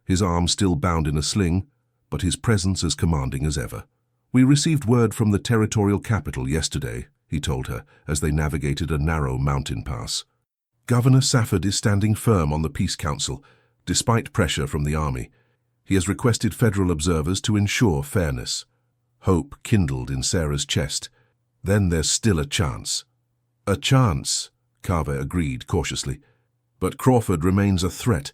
his arm still bound in a sling, but his presence as commanding as ever. "We received word from the territorial capital yesterday," he told her, as they navigated a narrow mountain pass. "Governor Safford is standing firm on the Peace Council, despite pressure from the Army. He has requested federal observers to ensure fairness." Hope kindled in Sarah's chest. "Then there's still a chance." "A chance," Carver agreed cautiously. "But Crawford remains a threat.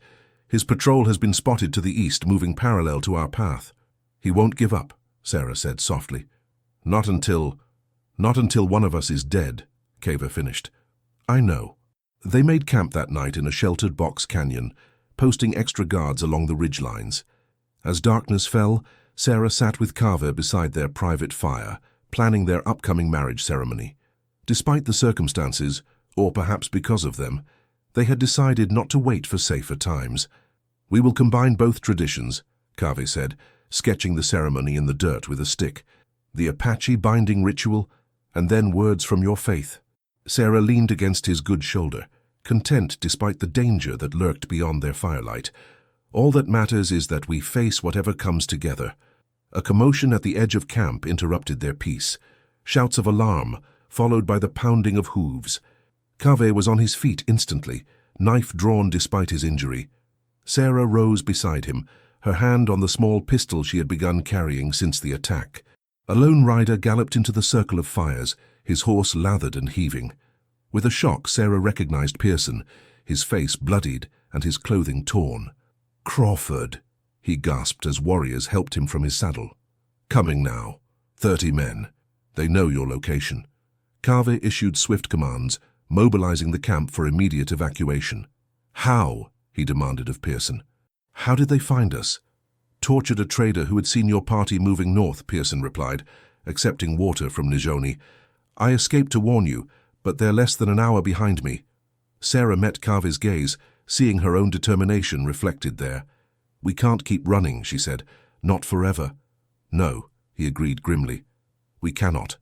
His patrol has been spotted to the east, moving parallel to our path." "He won't give up," Sarah said softly. Not until one of us is dead," Kaveh finished. "I know." They made camp that night in a sheltered box canyon, posting extra guards along the ridge lines. As darkness fell, Sarah sat with Carver beside their private fire, planning their upcoming marriage ceremony. Despite the circumstances, or perhaps because of them, they had decided not to wait for safer times. "We will combine both traditions," Kaveh said, sketching the ceremony in the dirt with a stick. "The Apache binding ritual, and then words from your faith." Sarah leaned against his good shoulder, content despite the danger that lurked beyond their firelight. All that matters is that we face whatever comes together. A commotion at the edge of camp interrupted their peace. Shouts of alarm, followed by the pounding of hooves. Kaveh was on his feet instantly, knife drawn despite his injury. Sarah rose beside him, her hand on the small pistol she had begun carrying since the attack. A lone rider galloped into the circle of fires, his horse lathered and heaving. With a shock, Sarah recognized Pearson, his face bloodied and his clothing torn. "Crawford," he gasped as warriors helped him from his saddle. "Coming now. 30 men. They know your location." Kaveh issued swift commands, mobilizing the camp for immediate evacuation. "How?" he demanded of Pearson. "How did they find us?" "Tortured a trader who had seen your party moving north," Pearson replied, accepting water from Nijoni. "I escaped to warn you, but they're less than an hour behind me." Sarah met Kaveh's gaze, seeing her own determination reflected there. "We can't keep running," she said. "Not forever." "No," he agreed grimly. "We cannot."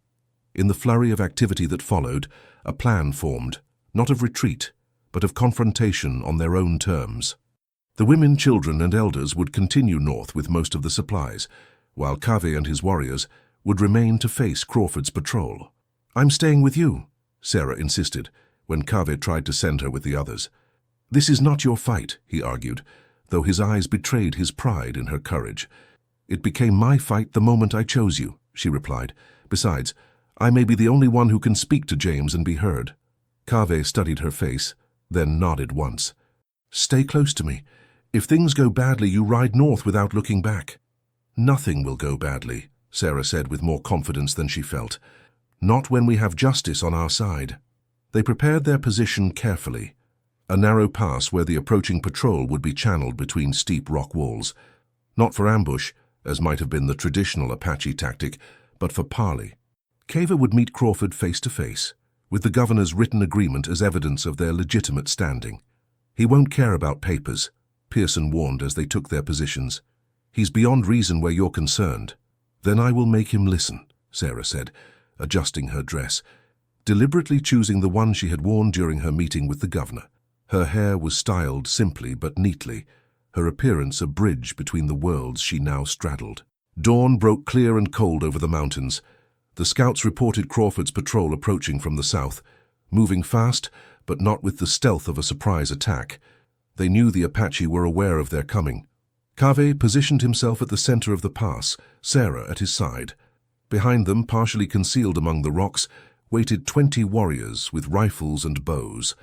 In the flurry of activity that followed, a plan formed, not of retreat, but of confrontation on their own terms. The women, children, and elders would continue north with most of the supplies, while Kaveh and his warriors would remain to face Crawford's patrol. "I'm staying with you," Sarah insisted, when Kaveh tried to send her with the others. "This is not your fight," he argued, though his eyes betrayed his pride in her courage. "It became my fight the moment I chose you," she replied. "Besides, I may be the only one who can speak to James and be heard." Kaveh studied her face, then nodded once. "Stay close to me. If things go badly, you ride north without looking back." "Nothing will go badly," Sarah said with more confidence than she felt. "Not when we have justice on our side." They prepared their position carefully. A narrow pass where the approaching patrol would be channeled between steep rock walls. Not for ambush, as might have been the traditional Apache tactic, but for parley. Kaveh would meet Crawford face to face, with the governor's written agreement as evidence of their legitimate standing. "He won't care about papers," Pearson warned as they took their positions. "He's beyond reason where you're concerned." "Then I will make him listen," Sarah said, adjusting her dress, deliberately choosing the one she had worn during her meeting with the governor. Her hair was styled simply but neatly, her appearance a bridge between the worlds she now straddled. Dawn broke clear and cold over the mountains. The scouts reported Crawford's patrol approaching from the south, moving fast, but not with the stealth of a surprise attack. They knew the Apache were aware of their coming. Kaveh positioned himself at the center of the pass, Sarah at his side. Behind them, partially concealed among the rocks, waited 20 warriors with rifles and bows.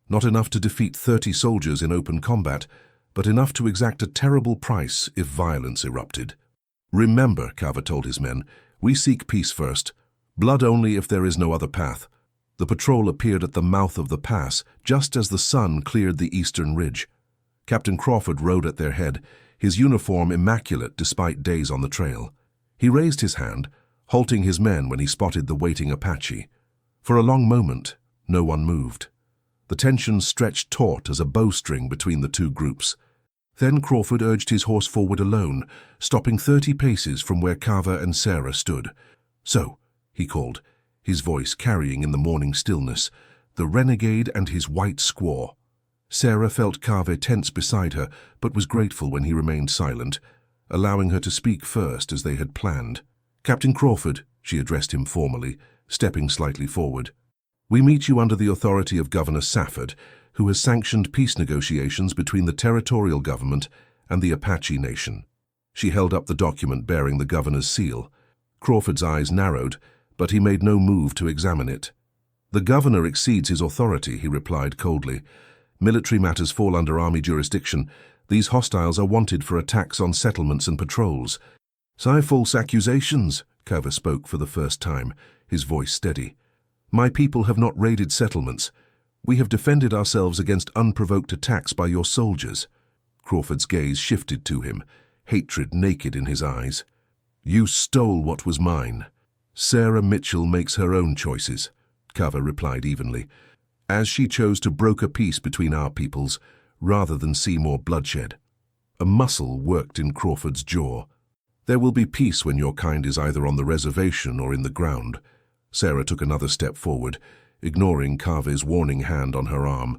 Not enough to defeat 30 soldiers in open combat, but enough to exact a terrible price if violence erupted. "Remember," Carver told his men, "we seek peace first. Blood only if there is no other path." The patrol appeared at the mouth of the pass, just as the sun cleared the eastern ridge. Captain Crawford rode at their head, his uniform immaculate despite days on the trail. He raised his hand, halting his men when he spotted the waiting Apache. For a long moment, no one moved. The tension stretched taut as a bowstring between the two groups. Then Crawford urged his horse forward alone, stopping 30 paces from where Carver and Sarah stood. "So," he called, his voice carrying in the morning stillness, "the renegade and his white squaw." Sarah felt Kaveh tense beside her, but was grateful when he remained silent, allowing her to speak first as they had planned. "Captain Crawford," she addressed him formally, stepping slightly forward. "We meet you under the authority of Governor Safford, who has sanctioned peace negotiations between the territorial government and the Apache Nation." She held up the document bearing the governor's seal. Crawford's eyes narrowed, but he made no move to examine it. "The governor exceeds his authority," he replied coldly. "Military matters fall under army jurisdiction. These hostiles are wanted for attacks on settlements and patrols." "False accusations," Kaveh spoke for the first time, his voice steady. "My people have not raided settlements. We have defended ourselves against unprovoked attacks by your soldiers." Crawford's gaze shifted to him, hatred naked in his eyes. "You stole what was mine." "Sarah Mitchell makes her own choices," Kaveh replied evenly, "as she chose to broker peace between our peoples, rather than see more bloodshed." A muscle worked in Crawford's jaw. "There will be peace when your kind is either on the reservation or in the ground." Sarah took another step forward, ignoring Kaveh's warning hand on her arm.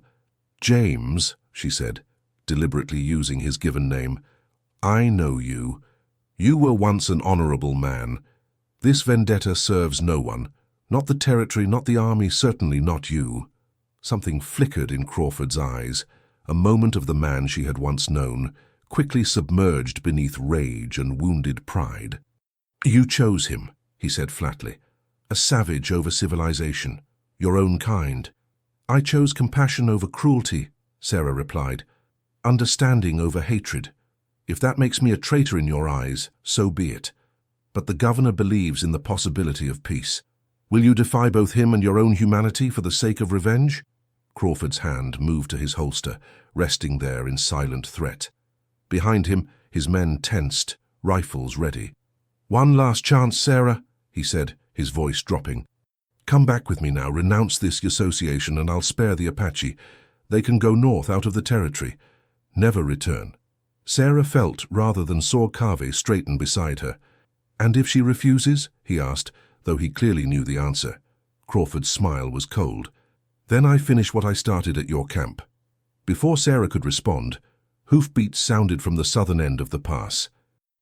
James, she said, deliberately using his given name, I know you. You were once an honorable man. This vendetta serves no one. Not the territory, not the army, certainly not you. Something flickered in Crawford's eyes, a moment of the man she had once known, quickly submerged beneath rage and wounded pride. You chose him, he said flatly. A savage over civilization, your own kind. I chose compassion over cruelty, Sarah replied. Understanding over hatred. If that makes me a traitor in your eyes, so be it. But the governor believes in the possibility of peace. Will you defy both him and your own humanity for the sake of revenge? Crawford's hand moved to his holster, resting there in silent threat. Behind him, his men tensed, rifles ready. One last chance, Sarah, he said, his voice dropping. Come back with me now, renounce this association, and I'll spare the Apache. They can go north out of the territory. Never return. Sarah felt rather than saw Kaveh straighten beside her. And if she refuses? He asked, though he clearly knew the answer. Crawford's smile was cold. Then I finish what I started at your camp. Before Sarah could respond, hoofbeats sounded from the southern end of the pass.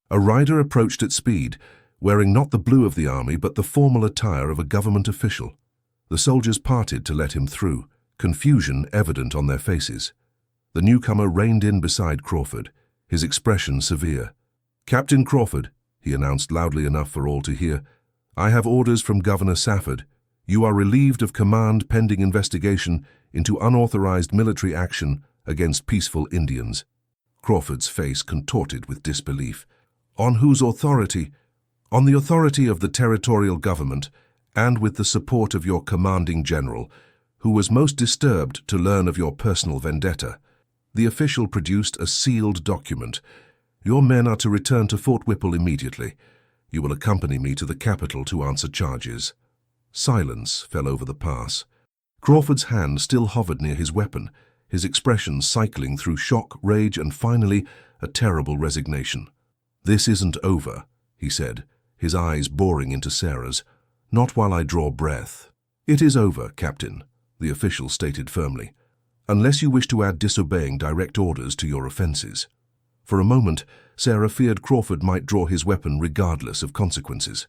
A rider approached at speed, wearing not the blue of the army but the formal attire of a government official. The soldiers parted to let him through, confusion evident on their faces. The newcomer reined in beside Crawford, his expression severe. Captain Crawford, he announced loudly enough for all to hear, I have orders from Governor Safford. You are relieved of command pending investigation into unauthorized military action against peaceful Indians. Crawford's face contorted with disbelief. On whose authority? On the authority of the territorial government, and with the support of your commanding general, who was most disturbed to learn of your personal vendetta. The official produced a sealed document. Your men are to return to Fort Whipple immediately. You will accompany me to the capital to answer charges. Silence fell over the pass. Crawford's hand still hovered near his weapon, his expression cycling through shock, rage, and finally a terrible resignation. This isn't over, he said, his eyes boring into Sarah's. Not while I draw breath. It is over, Captain, the official stated firmly, unless you wish to add disobeying direct orders to your offenses. For a moment, Sarah feared Crawford might draw his weapon regardless of consequences.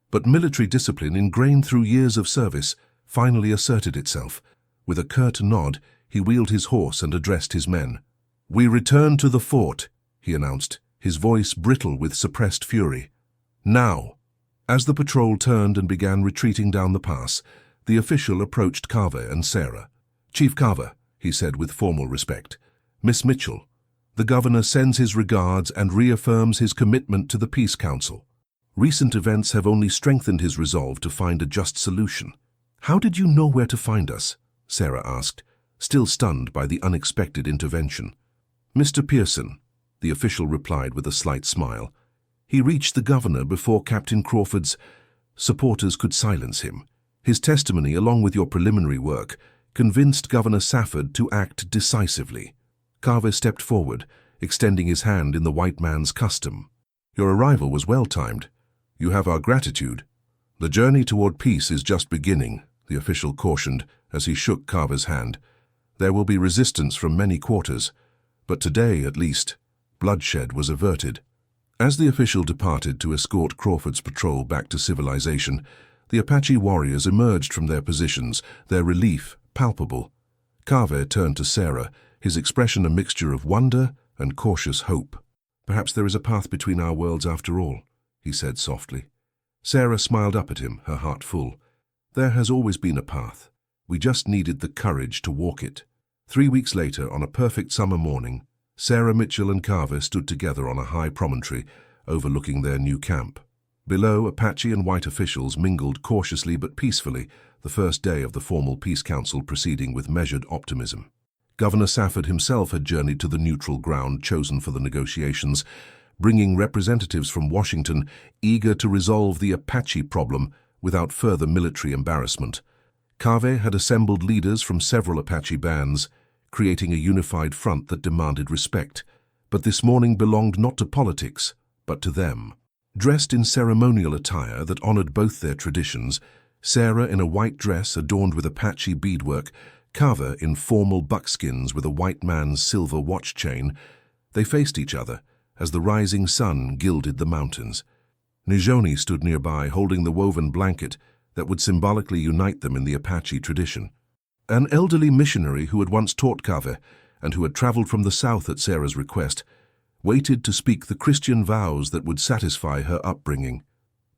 But military discipline ingrained through years of service finally asserted itself. With a curt nod, he wheeled his horse and addressed his men. We return to the fort, he announced, his voice brittle with suppressed fury. Now. As the patrol turned and began retreating down the pass, the official approached Carver and Sarah. Chief Carver, he said with formal respect. Miss Mitchell, the governor sends his regards and reaffirms his commitment to the Peace Council. Recent events have only strengthened his resolve to find a just solution. How did you know where to find us? Sarah asked, still stunned by the unexpected intervention. Mr. Pearson, the official replied with a slight smile. He reached the governor before Captain Crawford's supporters could silence him. His testimony, along with your preliminary work, convinced Governor Safford to act decisively. Carver stepped forward, extending his hand in the white man's custom. Your arrival was well-timed. You have our gratitude. The journey toward peace is just beginning, the official cautioned as he shook Carver's hand. There will be resistance from many quarters, but today, at least, bloodshed was averted. As the official departed to escort Crawford's patrol back to civilization, the Apache warriors emerged from their positions, their relief palpable. Kaveh turned to Sarah, his expression a mixture of wonder and cautious hope. Perhaps there is a path between our worlds after all, he said softly. Sarah smiled up at him, her heart full. There has always been a path. We just needed the courage to walk it. 3 weeks later, on a perfect summer morning, Sarah Mitchell and Carver stood together on a high promontory overlooking their new camp. Below, Apache and white officials mingled cautiously but peacefully, the first day of the formal Peace Council proceeding with measured optimism. Governor Safford himself had journeyed to the neutral ground chosen for the negotiations, bringing representatives from Washington eager to resolve the Apache problem without further military embarrassment. Kaveh had assembled leaders from several Apache bands, creating a unified front that demanded respect. But this morning belonged not to politics, but to them. Dressed in ceremonial attire that honored both their traditions, Sarah in a white dress adorned with Apache beadwork, Carver in formal buckskins with a white man's silver watch chain, they faced each other as the rising sun gilded the mountains. Nijoni stood nearby, holding the woven blanket that would symbolically unite them in the Apache tradition. An elderly missionary who had once taught Kaveh and who had traveled from the south at Sarah's request, waited to speak the Christian vows that would satisfy her upbringing.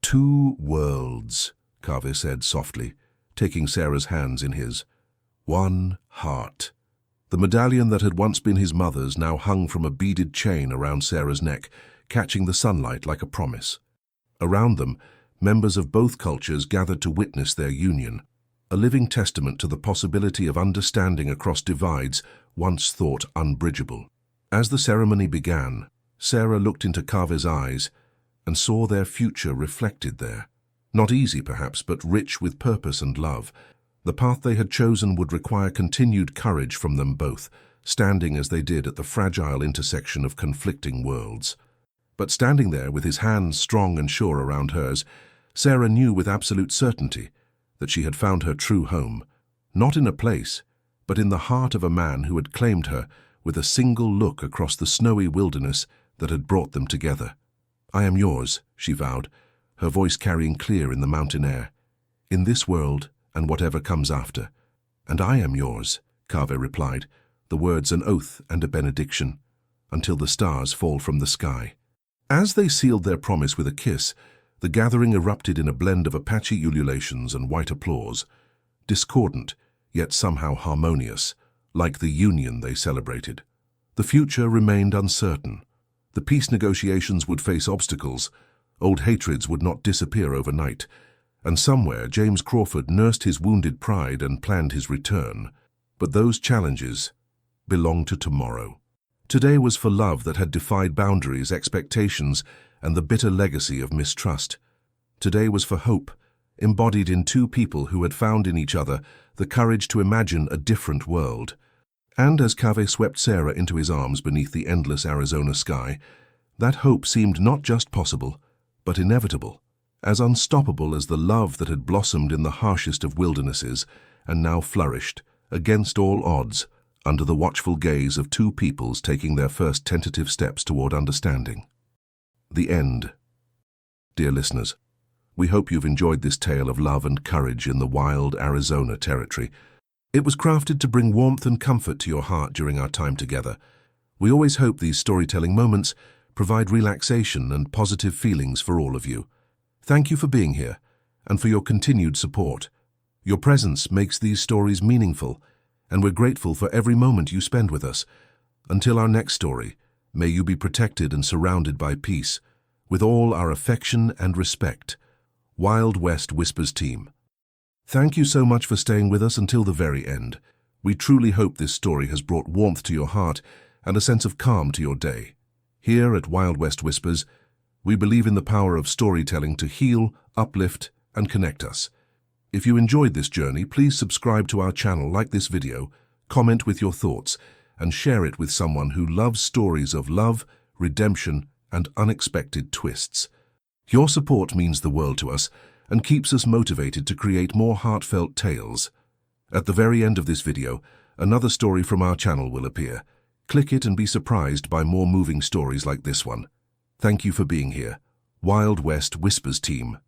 "Two worlds," Kaveh said softly, taking Sarah's hands in his. "One heart." The medallion that had once been his mother's now hung from a beaded chain around Sarah's neck, catching the sunlight like a promise. Around them, members of both cultures gathered to witness their union, a living testament to the possibility of understanding across divides once thought unbridgeable. As the ceremony began, Sarah looked into Kaveh's eyes and saw their future reflected there. Not easy, perhaps, but rich with purpose and love. The path they had chosen would require continued courage from them both, standing as they did at the fragile intersection of conflicting worlds. But standing there with his hands strong and sure around hers, Sarah knew with absolute certainty that she had found her true home, not in a place, but in the heart of a man who had claimed her with a single look across the snowy wilderness that had brought them together. "I am yours," she vowed, her voice carrying clear in the mountain air, "in this world and whatever comes after." "And I am yours," Kaveh replied, the words an oath and a benediction, "until the stars fall from the sky." As they sealed their promise with a kiss, the gathering erupted in a blend of Apache ululations and white applause, discordant, yet somehow harmonious, like the union they celebrated. The future remained uncertain. The peace negotiations would face obstacles, old hatreds would not disappear overnight, and somewhere James Crawford nursed his wounded pride and planned his return. But those challenges belonged to tomorrow. Today was for love that had defied boundaries, expectations, and the bitter legacy of mistrust. Today was for hope, embodied in two people who had found in each other the courage to imagine a different world. And as Kaveh swept Sarah into his arms beneath the endless Arizona sky, that hope seemed not just possible, but inevitable, as unstoppable as the love that had blossomed in the harshest of wildernesses and now flourished, against all odds, under the watchful gaze of two peoples taking their first tentative steps toward understanding. The end. Dear listeners, we hope you've enjoyed this tale of love and courage in the wild Arizona territory. It was crafted to bring warmth and comfort to your heart during our time together. We always hope these storytelling moments provide relaxation and positive feelings for all of you. Thank you for being here and for your continued support. Your presence makes these stories meaningful, and we're grateful for every moment you spend with us. Until our next story, may you be protected and surrounded by peace, with all our affection and respect. Wild West Whispers team. Thank you so much for staying with us until the very end. We truly hope this story has brought warmth to your heart and a sense of calm to your day. Here at Wild West Whispers, we believe in the power of storytelling to heal, uplift, and connect us. If you enjoyed this journey, please subscribe to our channel, like this video, comment with your thoughts, and share it with someone who loves stories of love, redemption, and unexpected twists. Your support means the world to us and keeps us motivated to create more heartfelt tales. At the very end of this video, another story from our channel will appear. Click it and be surprised by more moving stories like this one. Thank you for being here. Wild West Whispers team.